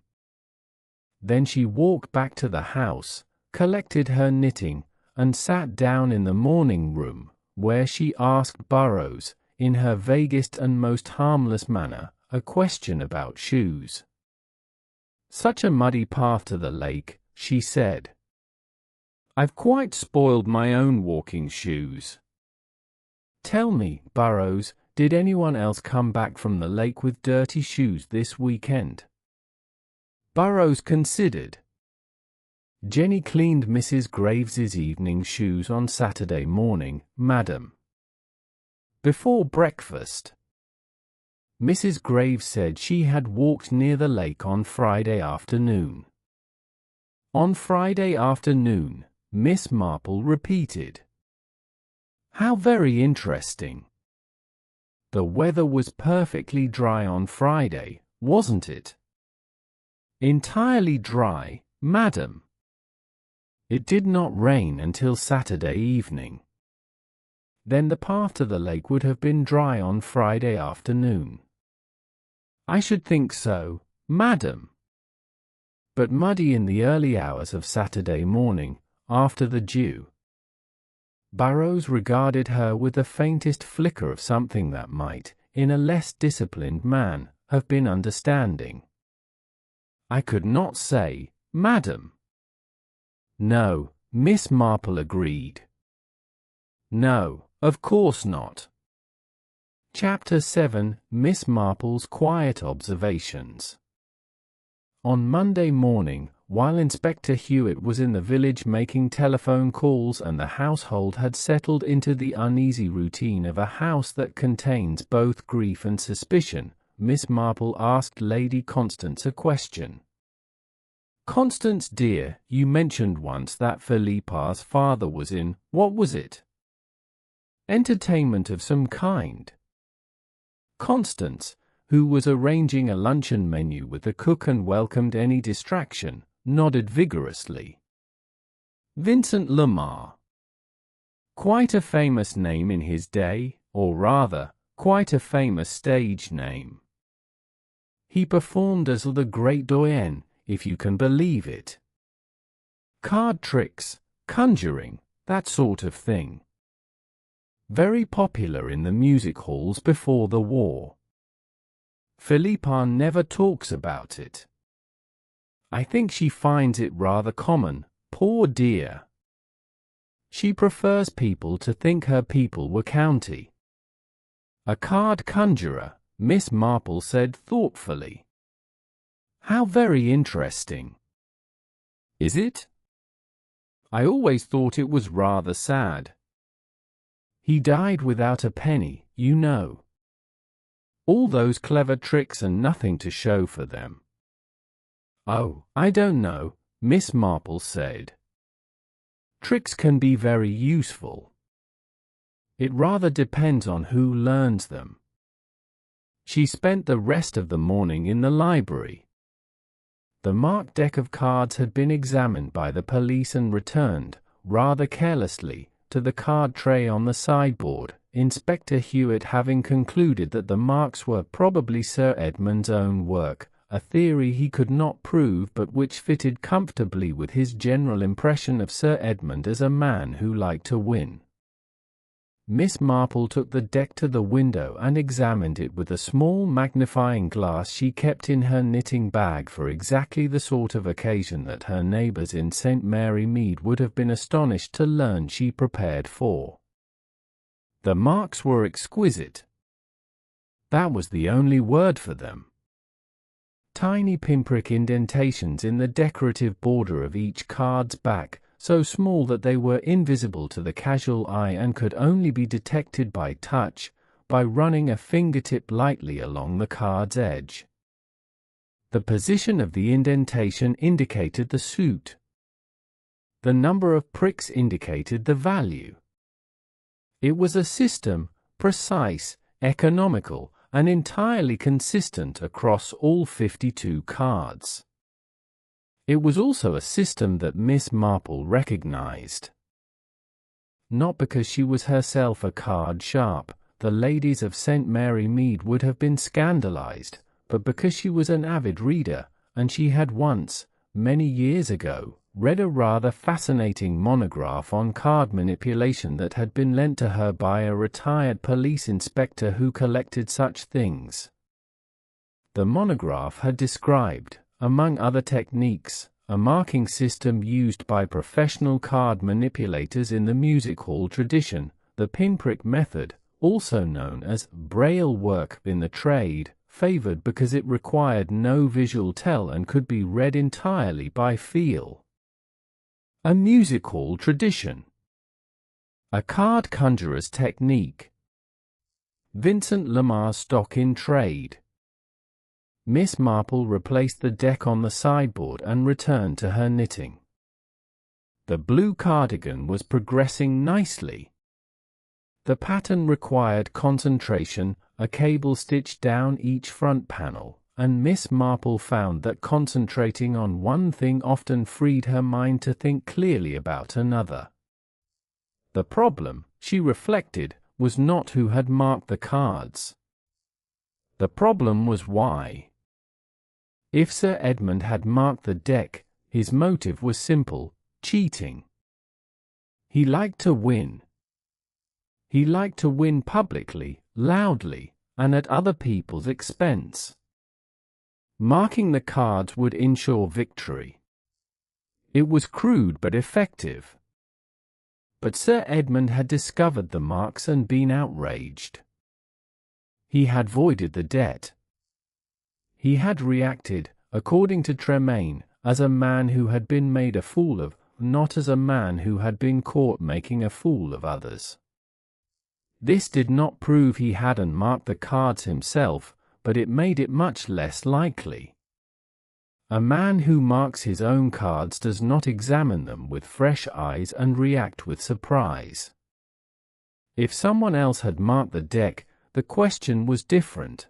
Then she walked back to the house, collected her knitting, and sat down in the morning room, where she asked Burrows, in her vaguest and most harmless manner, a question about shoes. "Such a muddy path to the lake," she said. "I've quite spoiled my own walking shoes. Tell me, Burrows, did anyone else come back from the lake with dirty shoes this weekend?" Burrows considered. "Jenny cleaned Mrs. Graves's evening shoes on Saturday morning, madam. Before breakfast. Mrs. Graves said she had walked near the lake on Friday afternoon." "On Friday afternoon," Miss Marple repeated. "How very interesting. The weather was perfectly dry on Friday, wasn't it?" "Entirely dry, madam. It did not rain until Saturday evening." "Then the path to the lake would have been dry on Friday afternoon." "I should think so, madam. But muddy in the early hours of Saturday morning, after the dew." Burrows regarded her with the faintest flicker of something that might, in a less disciplined man, have been understanding. "I could not say, madam." "No," Miss Marple agreed. "No, of course not." Chapter 7: Miss Marple's Quiet Observations. On Monday morning, while Inspector Hewitt was in the village making telephone calls and the household had settled into the uneasy routine of a house that contains both grief and suspicion, Miss Marple asked Lady Constance a question. "Constance dear, you mentioned once that Philippa's father was in, what was it? Entertainment of some kind." Constance, who was arranging a luncheon menu with the cook and welcomed any distraction, nodded vigorously. "Vincent Lamar. Quite a famous name in his day, or rather, quite a famous stage name. He performed as the great doyen, if you can believe it. Card tricks, conjuring, that sort of thing. Very popular in the music halls before the war. Philippa never talks about it. I think she finds it rather common, poor dear. She prefers people to think her people were county." "A card conjurer," Miss Marple said thoughtfully. "How very interesting." "Is it? I always thought it was rather sad. He died without a penny, you know. All those clever tricks and nothing to show for them." "Oh, I don't know," Miss Marple said. "Tricks can be very useful. It rather depends on who learns them." She spent the rest of the morning in the library. The marked deck of cards had been examined by the police and returned, rather carelessly, to the card tray on the sideboard, Inspector Hewitt having concluded that the marks were probably Sir Edmund's own work, a theory he could not prove but which fitted comfortably with his general impression of Sir Edmund as a man who liked to win. Miss Marple took the deck to the window and examined it with a small magnifying glass she kept in her knitting bag for exactly the sort of occasion that her neighbours in St. Mary Mead would have been astonished to learn she prepared for. The marks were exquisite. That was the only word for them. Tiny pinprick indentations in the decorative border of each card's back, so small that they were invisible to the casual eye and could only be detected by touch, by running a fingertip lightly along the card's edge. The position of the indentation indicated the suit. The number of pricks indicated the value. It was a system, precise, economical, and entirely consistent across all 52 cards. It was also a system that Miss Marple recognized. Not because she was herself a card sharp, the ladies of St. Mary Mead would have been scandalized, but because she was an avid reader, and she had once, many years ago, read a rather fascinating monograph on card manipulation that had been lent to her by a retired police inspector who collected such things. The monograph had described, among other techniques, a marking system used by professional card manipulators in the music hall tradition, the pinprick method, also known as braille work in the trade, favored because it required no visual tell and could be read entirely by feel. A music hall tradition. A card conjurer's technique. Vincent Lamar's stock in trade. Miss Marple replaced the deck on the sideboard and returned to her knitting. The blue cardigan was progressing nicely. The pattern required concentration, a cable stitched down each front panel, and Miss Marple found that concentrating on one thing often freed her mind to think clearly about another. The problem, she reflected, was not who had marked the cards. The problem was why. If Sir Edmund had marked the deck, his motive was simple: cheating. He liked to win. He liked to win publicly, loudly, and at other people's expense. Marking the cards would ensure victory. It was crude but effective. But Sir Edmund had discovered the marks and been outraged. He had voided the debt. He had reacted, according to Tremaine, as a man who had been made a fool of, not as a man who had been caught making a fool of others. This did not prove he hadn't marked the cards himself, but it made it much less likely. A man who marks his own cards does not examine them with fresh eyes and react with surprise. If someone else had marked the deck, the question was different.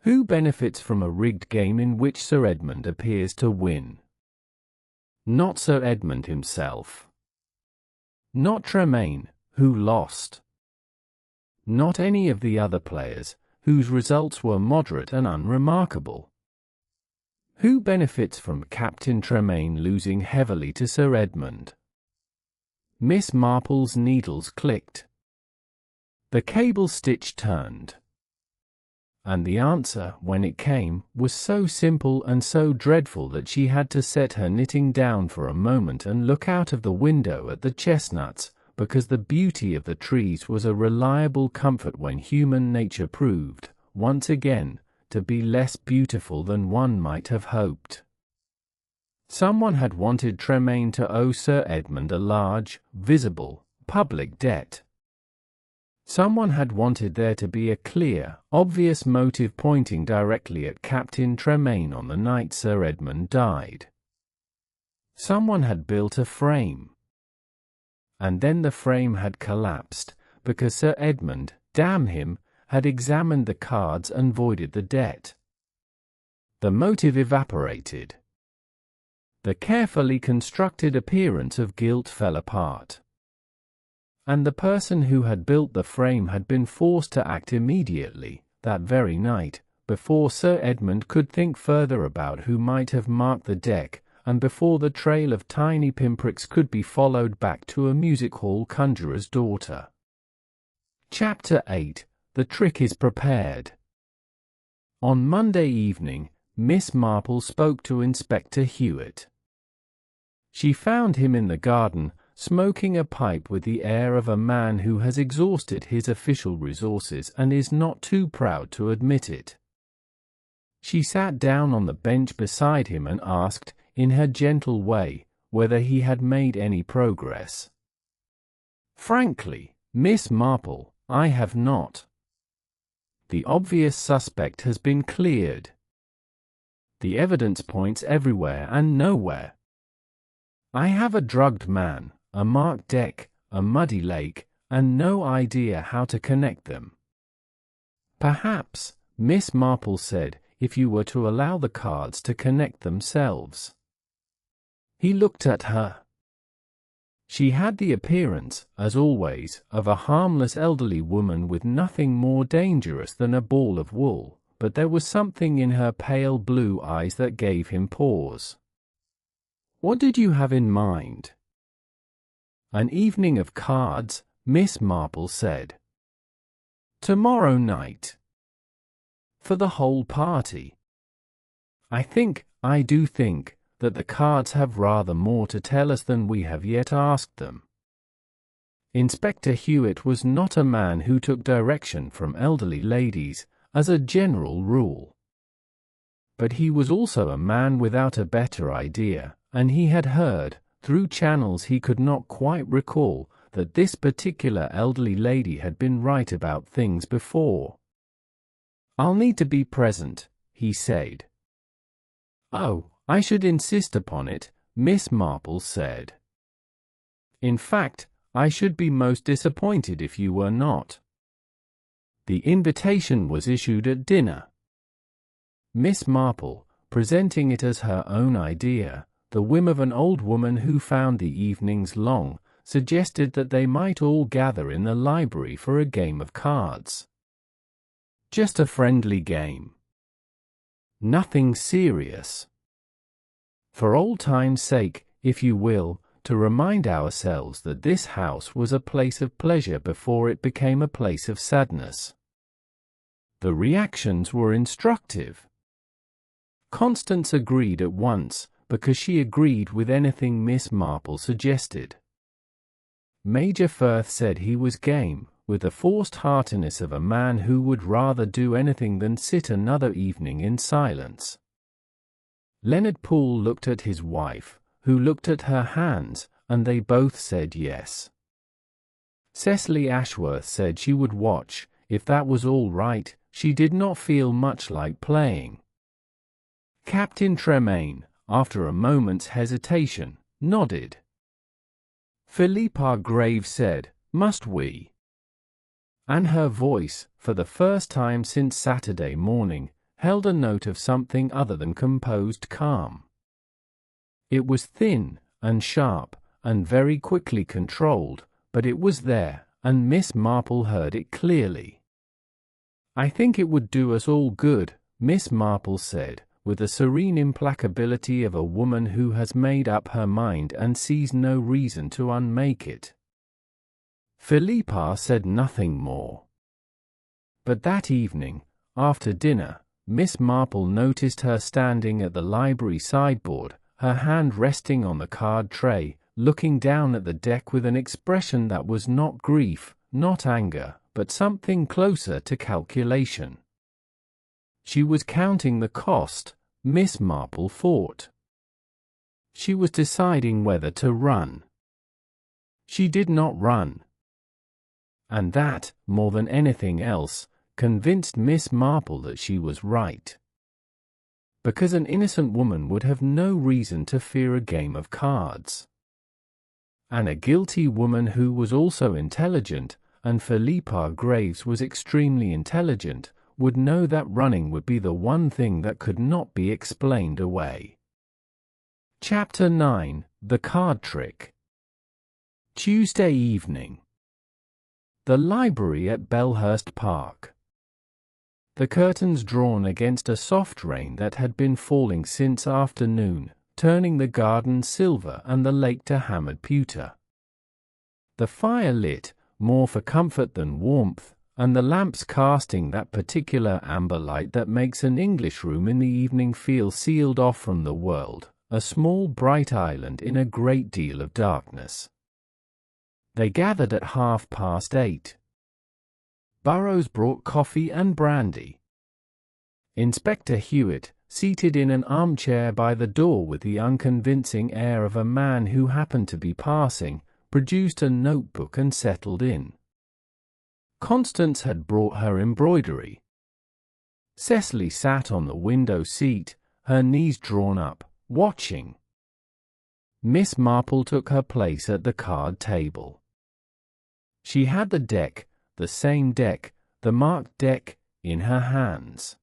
Who benefits from a rigged game in which Sir Edmund appears to win? Not Sir Edmund himself. Not Tremaine, who lost. Not any of the other players, whose results were moderate and unremarkable. Who benefits from Captain Tremaine losing heavily to Sir Edmund? Miss Marple's needles clicked. The cable stitch turned. And the answer, when it came, was so simple and so dreadful that she had to set her knitting down for a moment and look out of the window at the chestnuts, because the beauty of the trees was a reliable comfort when human nature proved, once again, to be less beautiful than one might have hoped. Someone had wanted Tremaine to owe Sir Edmund a large, visible, public debt. Someone had wanted there to be a clear, obvious motive pointing directly at Captain Tremaine on the night Sir Edmund died. Someone had built a frame. And then the frame had collapsed, because Sir Edmund, damn him, had examined the cards and voided the debt. The motive evaporated. The carefully constructed appearance of guilt fell apart. And the person who had built the frame had been forced to act immediately, that very night, before Sir Edmund could think further about who might have marked the deck, and before the trail of tiny pinpricks could be followed back to a music hall conjurer's daughter. Chapter 8. The trick is prepared. On Monday evening, Miss Marple spoke to Inspector Hewitt. She found him in the garden, smoking a pipe with the air of a man who has exhausted his official resources and is not too proud to admit it. She sat down on the bench beside him and asked, in her gentle way, whether he had made any progress. "Frankly, Miss Marple, I have not. The obvious suspect has been cleared. The evidence points everywhere and nowhere. I have a drugged man, a marked deck, a muddy lake, and no idea how to connect them." "Perhaps," Miss Marple said, "if you were to allow the cards to connect themselves." He looked at her. She had the appearance, as always, of a harmless elderly woman with nothing more dangerous than a ball of wool, but there was something in her pale blue eyes that gave him pause. "What did you have in mind?" "An evening of cards," Miss Marple said. "Tomorrow night." "For the whole party?" I do think, that the cards have rather more to tell us than we have yet asked them." Inspector Hewitt was not a man who took direction from elderly ladies, as a general rule. But he was also a man without a better idea, and he had heard, through channels he could not quite recall, that this particular elderly lady had been right about things before. "I'll need to be present," he said. "Oh, I should insist upon it," Miss Marple said. "In fact, I should be most disappointed if you were not." The invitation was issued at dinner. Miss Marple, presenting it as her own idea, the whim of an old woman who found the evenings long, suggested that they might all gather in the library for a game of cards. Just a friendly game. Nothing serious. For old time's sake, if you will, to remind ourselves that this house was a place of pleasure before it became a place of sadness. The reactions were instructive. Constance agreed at once, because she agreed with anything Miss Marple suggested. Major Firth said he was game, with the forced heartiness of a man who would rather do anything than sit another evening in silence. Leonard Poole looked at his wife, who looked at her hands, and they both said yes. Cecily Ashworth said she would watch. If that was all right, she did not feel much like playing. Captain Tremaine, after a moment's hesitation, nodded. Philippa Graves said, "Must we?" And her voice, for the first time since Saturday morning, held a note of something other than composed calm. It was thin, and sharp, and very quickly controlled, but it was there, and Miss Marple heard it clearly. "I think it would do us all good," Miss Marple said, with the serene implacability of a woman who has made up her mind and sees no reason to unmake it. Philippa said nothing more. But that evening, after dinner, Miss Marple noticed her standing at the library sideboard, her hand resting on the card tray, looking down at the deck with an expression that was not grief, not anger, but something closer to calculation. She was counting the cost, Miss Marple thought. She was deciding whether to run. She did not run. And that, more than anything else, convinced Miss Marple that she was right. Because an innocent woman would have no reason to fear a game of cards. And a guilty woman who was also intelligent, and Philippa Graves was extremely intelligent, would know that running would be the one thing that could not be explained away. Chapter 9. The Card Trick. Tuesday evening. The library at Bellhurst Park. The curtains drawn against a soft rain that had been falling since afternoon, turning the garden silver and the lake to hammered pewter. The fire lit, more for comfort than warmth, and the lamps casting that particular amber light that makes an English room in the evening feel sealed off from the world, a small bright island in a great deal of darkness. They gathered at 8:30. Burrows brought coffee and brandy. Inspector Hewitt, seated in an armchair by the door with the unconvincing air of a man who happened to be passing, produced a notebook and settled in. Constance had brought her embroidery. Cecily sat on the window seat, her knees drawn up, watching. Miss Marple took her place at the card table. She had the deck, the same deck, the marked deck, in her hands.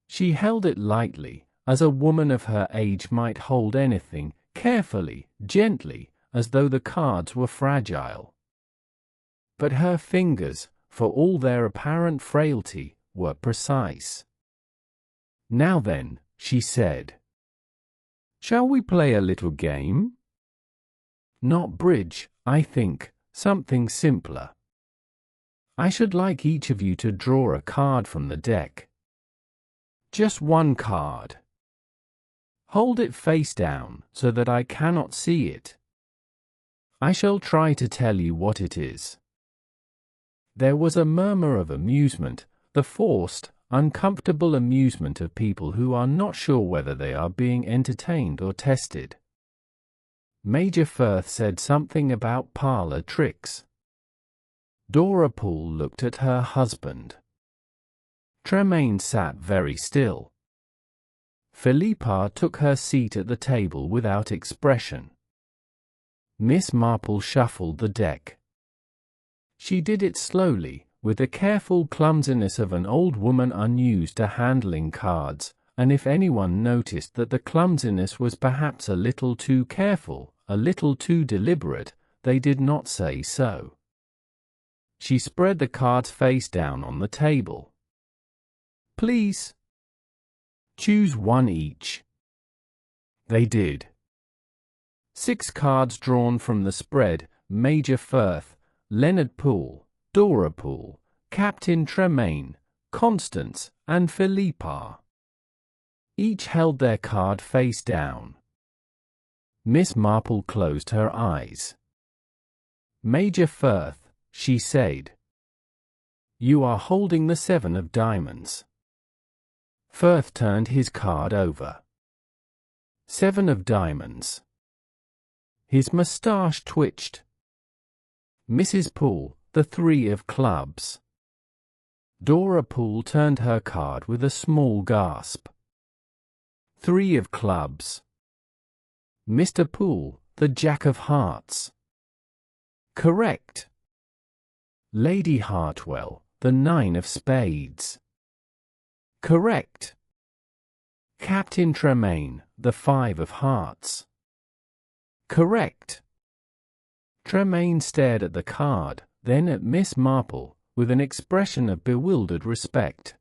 She held it lightly, as a woman of her age might hold anything, carefully, gently, as though the cards were fragile. But her fingers, for all their apparent frailty, were precise. "Now then," she said, "shall we play a little game? Not bridge, I think, something simpler. I should like each of you to draw a card from the deck. Just one card. Hold it face down so that I cannot see it. I shall try to tell you what it is." There was a murmur of amusement, the forced, uncomfortable amusement of people who are not sure whether they are being entertained or tested. Major Firth said something about parlour tricks. Dora Poole looked at her husband. Tremaine sat very still. Philippa took her seat at the table without expression. Miss Marple shuffled the deck. She did it slowly, with the careful clumsiness of an old woman unused to handling cards, and if anyone noticed that the clumsiness was perhaps a little too careful, a little too deliberate, they did not say so. She spread the cards face down on the table. "Please. Choose one each." They did. 6 cards drawn from the spread: Major Firth, Leonard Poole, Dora Poole, Captain Tremaine, Constance, and Philippa. Each held their card face down. Miss Marple closed her eyes. "Major Firth," she said, "you are holding the 7 of diamonds." Firth turned his card over. 7 of diamonds. His moustache twitched. Mrs. Poole, the 3 of clubs. Dora Poole turned her card with a small gasp. 3 of clubs. Mr. Poole, the Jack of hearts. Correct. Lady Hartwell, the 9 of spades. Correct. Captain Tremaine, the 5 of hearts. Correct. Tremaine stared at the card, then at Miss Marple, with an expression of bewildered respect.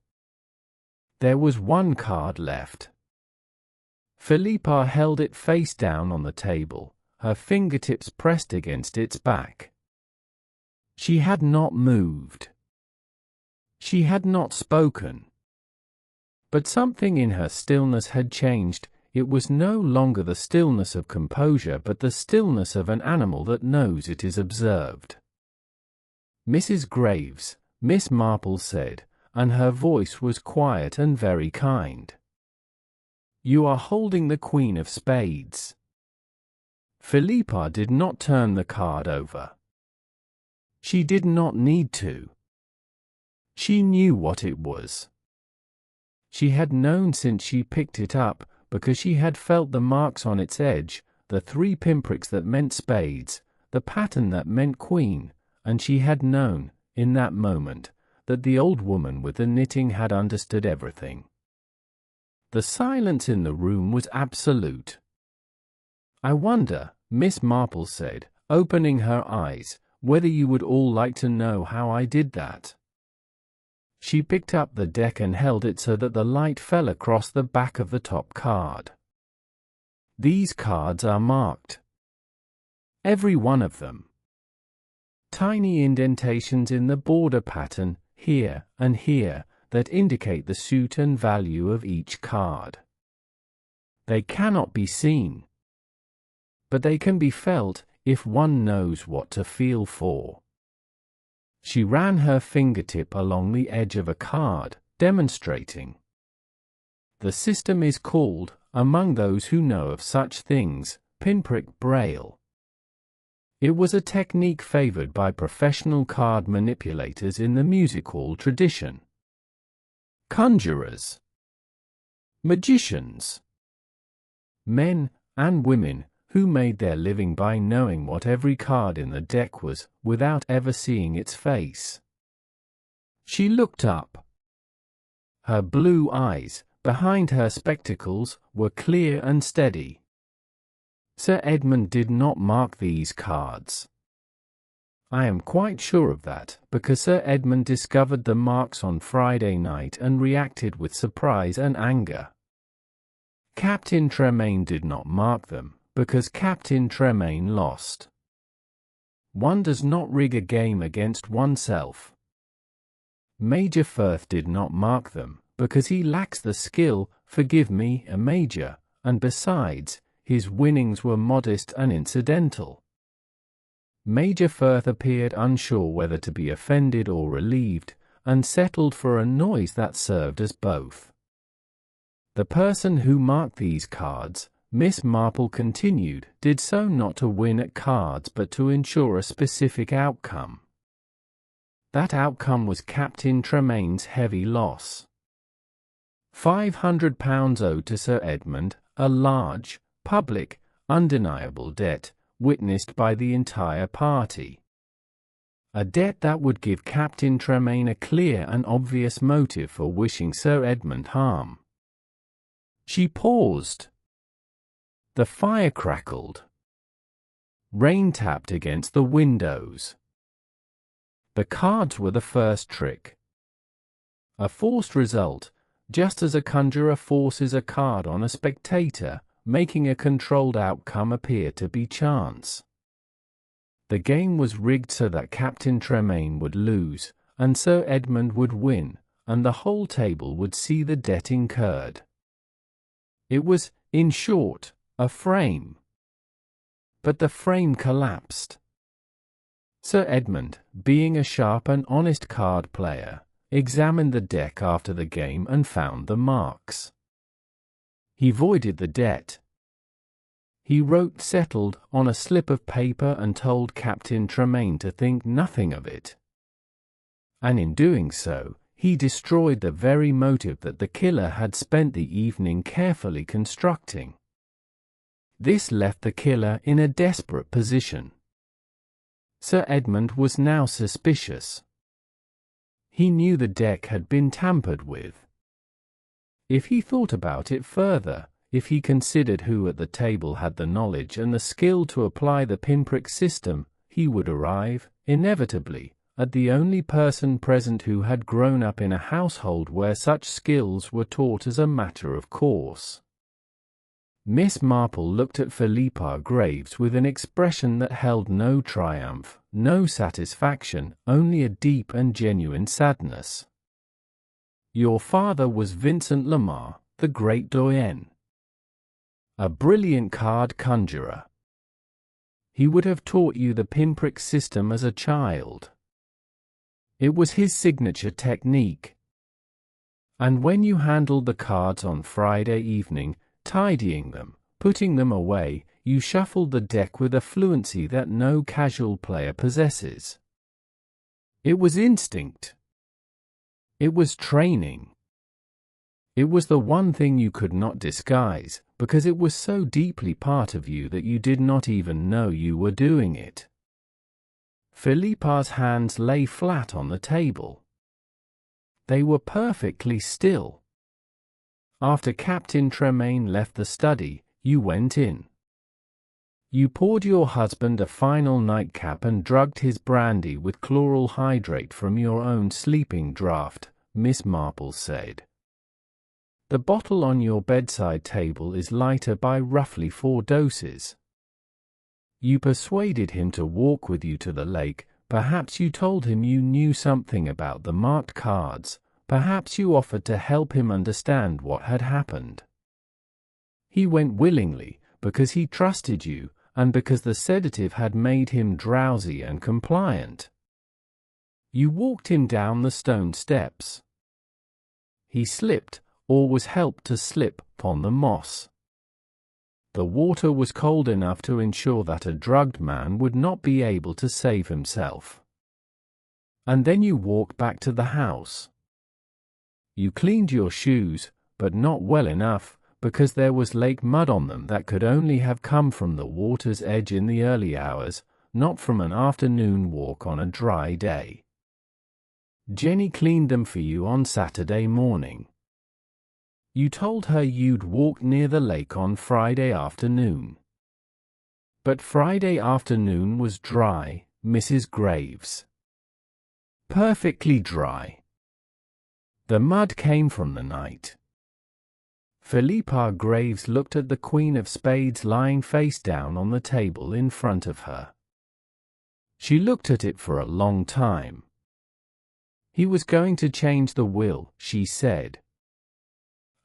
There was one card left. Philippa held it face down on the table, her fingertips pressed against its back. She had not moved. She had not spoken. But something in her stillness had changed. It was no longer the stillness of composure but the stillness of an animal that knows it is observed. "Mrs. Graves," Miss Marple said, and her voice was quiet and very kind. "You are holding the Queen of spades." Philippa did not turn the card over. She did not need to. She knew what it was. She had known since she picked it up, because she had felt the marks on its edge, the 3 pinpricks that meant spades, the pattern that meant queen, and she had known, in that moment, that the old woman with the knitting had understood everything. The silence in the room was absolute. "I wonder," Miss Marple said, opening her eyes, "whether you would all like to know how I did that." She picked up the deck and held it so that the light fell across the back of the top card. "These cards are marked. Every one of them. Tiny indentations in the border pattern, here and here, that indicate the suit and value of each card. They cannot be seen, but they can be felt, if one knows what to feel for." She ran her fingertip along the edge of a card, demonstrating. "The system is called, among those who know of such things, pinprick braille. It was a technique favored by professional card manipulators in the music hall tradition. Conjurers, magicians, men and women who made their living by knowing what every card in the deck was, without ever seeing its face." She looked up. Her blue eyes, behind her spectacles, were clear and steady. "Sir Edmund did not mark these cards. I am quite sure of that, because Sir Edmund discovered the marks on Friday night and reacted with surprise and anger. Captain Tremaine did not mark them, because Captain Tremaine lost. One does not rig a game against oneself. Major Firth did not mark them, because he lacks the skill, forgive me, a major, and besides, his winnings were modest and incidental. Major Firth appeared unsure whether to be offended or relieved, and settled for a noise that served as both. The person who marked these cards," Miss Marple continued, "did so not to win at cards but to ensure a specific outcome. That outcome was Captain Tremaine's heavy loss. £500 owed to Sir Edmund, a large, public, undeniable debt, witnessed by the entire party. A debt that would give Captain Tremaine a clear and obvious motive for wishing Sir Edmund harm." She paused. The fire crackled. Rain tapped against the windows. The cards were the first trick. A forced result, just as a conjurer forces a card on a spectator, making a controlled outcome appear to be chance. The game was rigged so that Captain Tremaine would lose, and Sir Edmund would win, and the whole table would see the debt incurred. It was, in short, a frame. But the frame collapsed. Sir Edmund, being a sharp and honest card player, examined the deck after the game and found the marks. He voided the debt. He wrote "settled" on a slip of paper and told Captain Tremaine to think nothing of it. And in doing so, he destroyed the very motive that the killer had spent the evening carefully constructing. This left the killer in a desperate position. Sir Edmund was now suspicious. He knew the deck had been tampered with. If he thought about it further, if he considered who at the table had the knowledge and the skill to apply the pinprick system, he would arrive, inevitably, at the only person present who had grown up in a household where such skills were taught as a matter of course. Miss Marple looked at Philippa Graves with an expression that held no triumph, no satisfaction, only a deep and genuine sadness. "Your father was Vincent Lamar, the great doyen. A brilliant card conjurer. He would have taught you the pinprick system as a child. It was his signature technique. And when you handled the cards on Friday evening, tidying them, putting them away, you shuffled the deck with a fluency that no casual player possesses. It was instinct. It was training. It was the one thing you could not disguise, because it was so deeply part of you that you did not even know you were doing it." Philippa's hands lay flat on the table. They were perfectly still. After Captain Tremaine left the study, you went in. You poured your husband a final nightcap and drugged his brandy with chloral hydrate from your own sleeping draught, Miss Marple said. The bottle on your bedside table is lighter by roughly 4 doses. You persuaded him to walk with you to the lake. Perhaps you told him you knew something about the marked cards. Perhaps you offered to help him understand what had happened. He went willingly, because he trusted you, and because the sedative had made him drowsy and compliant. You walked him down the stone steps. He slipped, or was helped to slip, upon the moss. The water was cold enough to ensure that a drugged man would not be able to save himself. And then you walked back to the house. You cleaned your shoes, but not well enough, because there was lake mud on them that could only have come from the water's edge in the early hours, not from an afternoon walk on a dry day. Jenny cleaned them for you on Saturday morning. You told her you'd walk near the lake on Friday afternoon. But Friday afternoon was dry, Mrs. Graves. Perfectly dry. The mud came from the night. Philippa Graves looked at the Queen of Spades lying face down on the table in front of her. She looked at it for a long time. He was going to change the will, she said.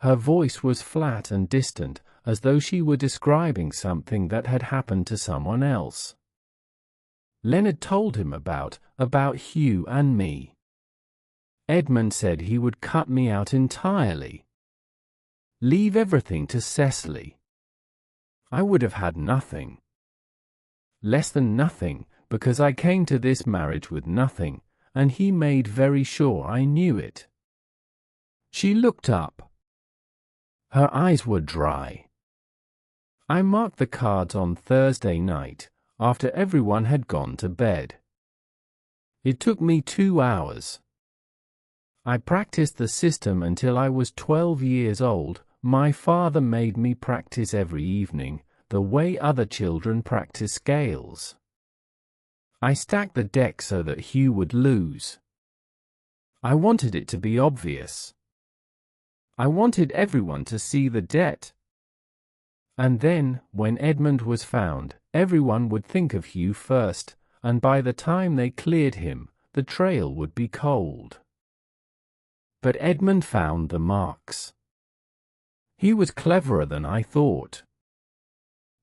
Her voice was flat and distant, as though she were describing something that had happened to someone else. Leonard told him about Hugh and me. Edmund said he would cut me out entirely. Leave everything to Cecily. I would have had nothing. Less than nothing, because I came to this marriage with nothing, and he made very sure I knew it. She looked up. Her eyes were dry. I marked the cards on Thursday night, after everyone had gone to bed. It took me 2 hours. I practiced the system until I was 12 years old. My father made me practice every evening, the way other children practice scales. I stacked the deck so that Hugh would lose. I wanted it to be obvious. I wanted everyone to see the debt. And then, when Edmund was found, everyone would think of Hugh first, and by the time they cleared him, the trail would be cold. But Edmund found the marks. He was cleverer than I thought.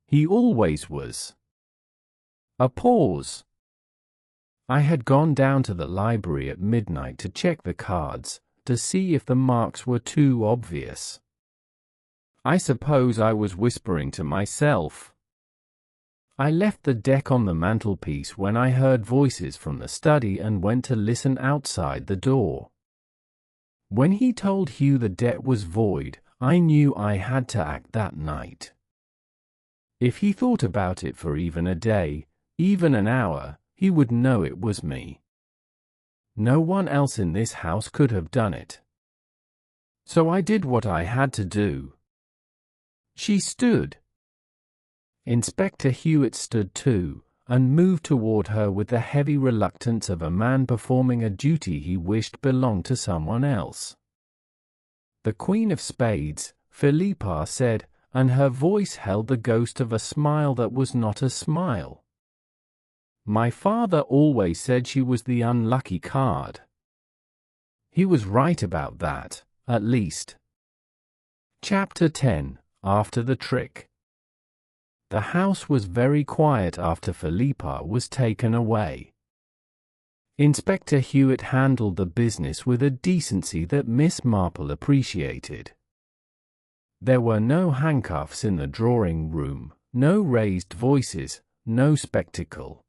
He always was. A pause. I had gone down to the library at midnight to check the cards, to see if the marks were too obvious. I suppose I was whispering to myself. I left the deck on the mantelpiece when I heard voices from the study and went to listen outside the door. When he told Hugh the debt was void, I knew I had to act that night. If he thought about it for even a day, even an hour, he would know it was me. No one else in this house could have done it. So I did what I had to do. She stood. Inspector Hewitt stood too, and moved toward her with the heavy reluctance of a man performing a duty he wished belonged to someone else. The Queen of Spades, Philippa said, and her voice held the ghost of a smile that was not a smile. My father always said she was the unlucky card. He was right about that, at least. Chapter 10. After the trick. The house was very quiet after Philippa was taken away. Inspector Hewitt handled the business with a decency that Miss Marple appreciated. There were no handcuffs in the drawing room, no raised voices, no spectacle.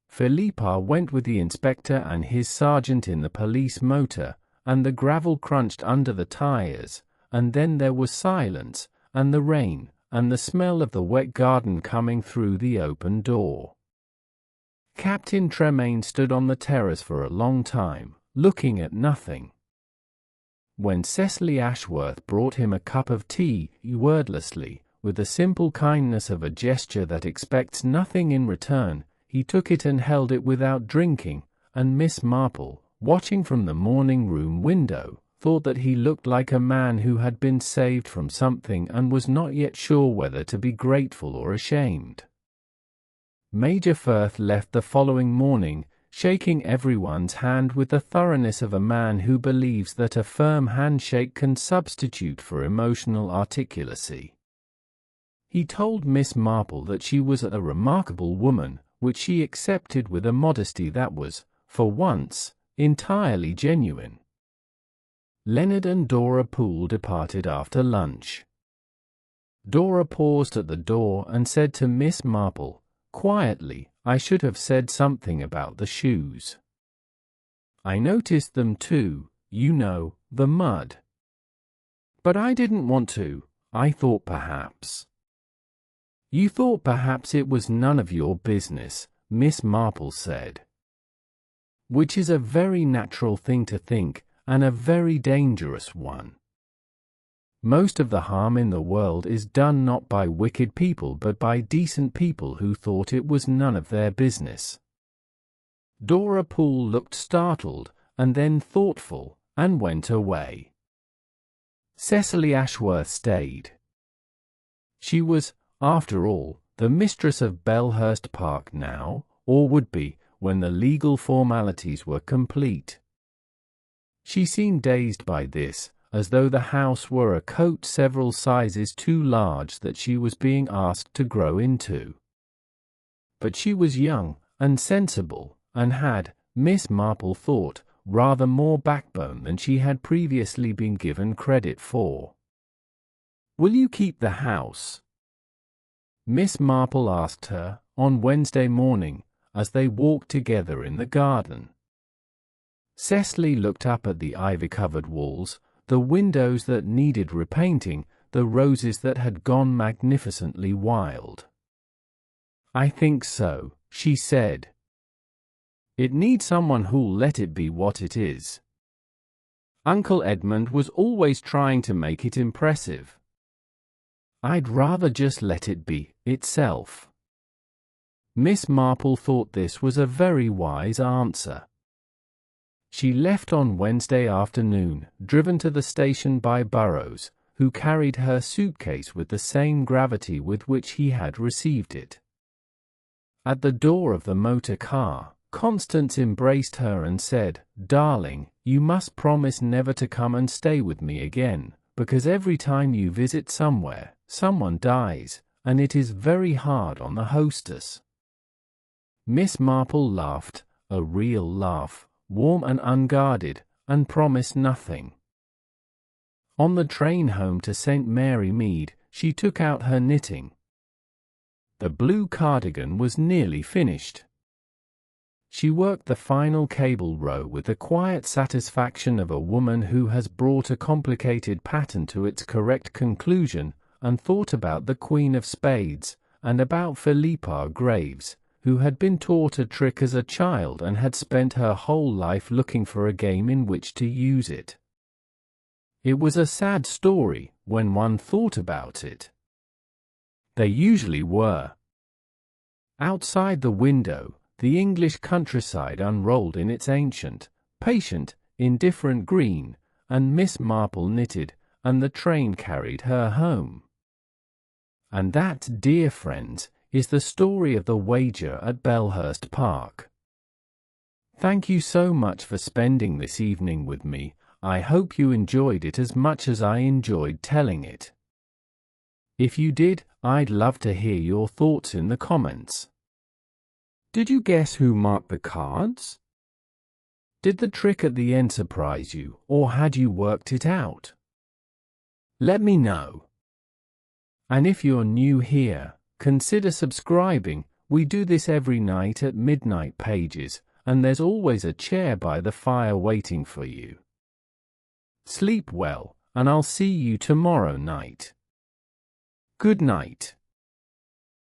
Philippa went with the inspector and his sergeant in the police motor, and the gravel crunched under the tires, and then there was silence, and the rain, and the smell of the wet garden coming through the open door. Captain Tremaine stood on the terrace for a long time, looking at nothing. when Cecily Ashworth brought him a cup of tea, wordlessly, with the simple kindness of a gesture that expects nothing in return, he took it and held it without drinking, and Miss Marple, watching from the morning-room window, thought that he looked like a man who had been saved from something and was not yet sure whether to be grateful or ashamed. Major Firth left the following morning, shaking everyone's hand with the thoroughness of a man who believes that a firm handshake can substitute for emotional articulacy. He told Miss Marple that she was a remarkable woman, which she accepted with a modesty that was, for once, entirely genuine. Leonard and Dora Poole departed after lunch. Dora paused at the door and said to Miss Marple, quietly, "I should have said something about the shoes. I noticed them too, you know, the mud. But I didn't want to. I thought perhaps—" "You thought perhaps it was none of your business," Miss Marple said. "Which is a very natural thing to think, and a very dangerous one. Most of the harm in the world is done not by wicked people but by decent people who thought it was none of their business." Dora Poole looked startled, and then thoughtful, and went away. Cecily Ashworth stayed. She was, after all, the mistress of Bellhurst Park now, or would be, when the legal formalities were complete. She seemed dazed by this, as though the house were a coat several sizes too large that she was being asked to grow into. But she was young and sensible, and had, Miss Marple thought, rather more backbone than she had previously been given credit for. "Will you keep the house?" Miss Marple asked her, on Wednesday morning, as they walked together in the garden. Cecily looked up at the ivy-covered walls, the windows that needed repainting, the roses that had gone magnificently wild. "I think so," she said. "It needs someone who'll let it be what it is. Uncle Edmund was always trying to make it impressive. I'd rather just let it be itself." Miss Marple thought this was a very wise answer. She left on Wednesday afternoon, driven to the station by Burrows, who carried her suitcase with the same gravity with which he had received it. At the door of the motor car, Constance embraced her and said, "Darling, you must promise never to come and stay with me again, because every time you visit somewhere, someone dies, and it is very hard on the hostess." Miss Marple laughed, a real laugh, warm and unguarded, and promised nothing. On the train home to St. Mary Mead, she took out her knitting. The blue cardigan was nearly finished. She worked the final cable row with the quiet satisfaction of a woman who has brought a complicated pattern to its correct conclusion, and thought about the Queen of Spades, and about Philippa Graves, who had been taught a trick as a child and had spent her whole life looking for a game in which to use it. It was a sad story, when one thought about it. They usually were. Outside the window, the English countryside unrolled in its ancient, patient, indifferent green, and Miss Marple knitted, and the train carried her home. And that, dear friends, is the story of the wager at Bellhurst Park. Thank you so much for spending this evening with me. I hope you enjoyed it as much as I enjoyed telling it. If you did, I'd love to hear your thoughts in the comments. Did you guess who marked the cards? Did the trick at the end surprise you, or had you worked it out? Let me know. And if you're new here, consider subscribing. We do this every night at midnight pages, and there's always a chair by the fire waiting for you. Sleep well, and I'll see you tomorrow night. Good night.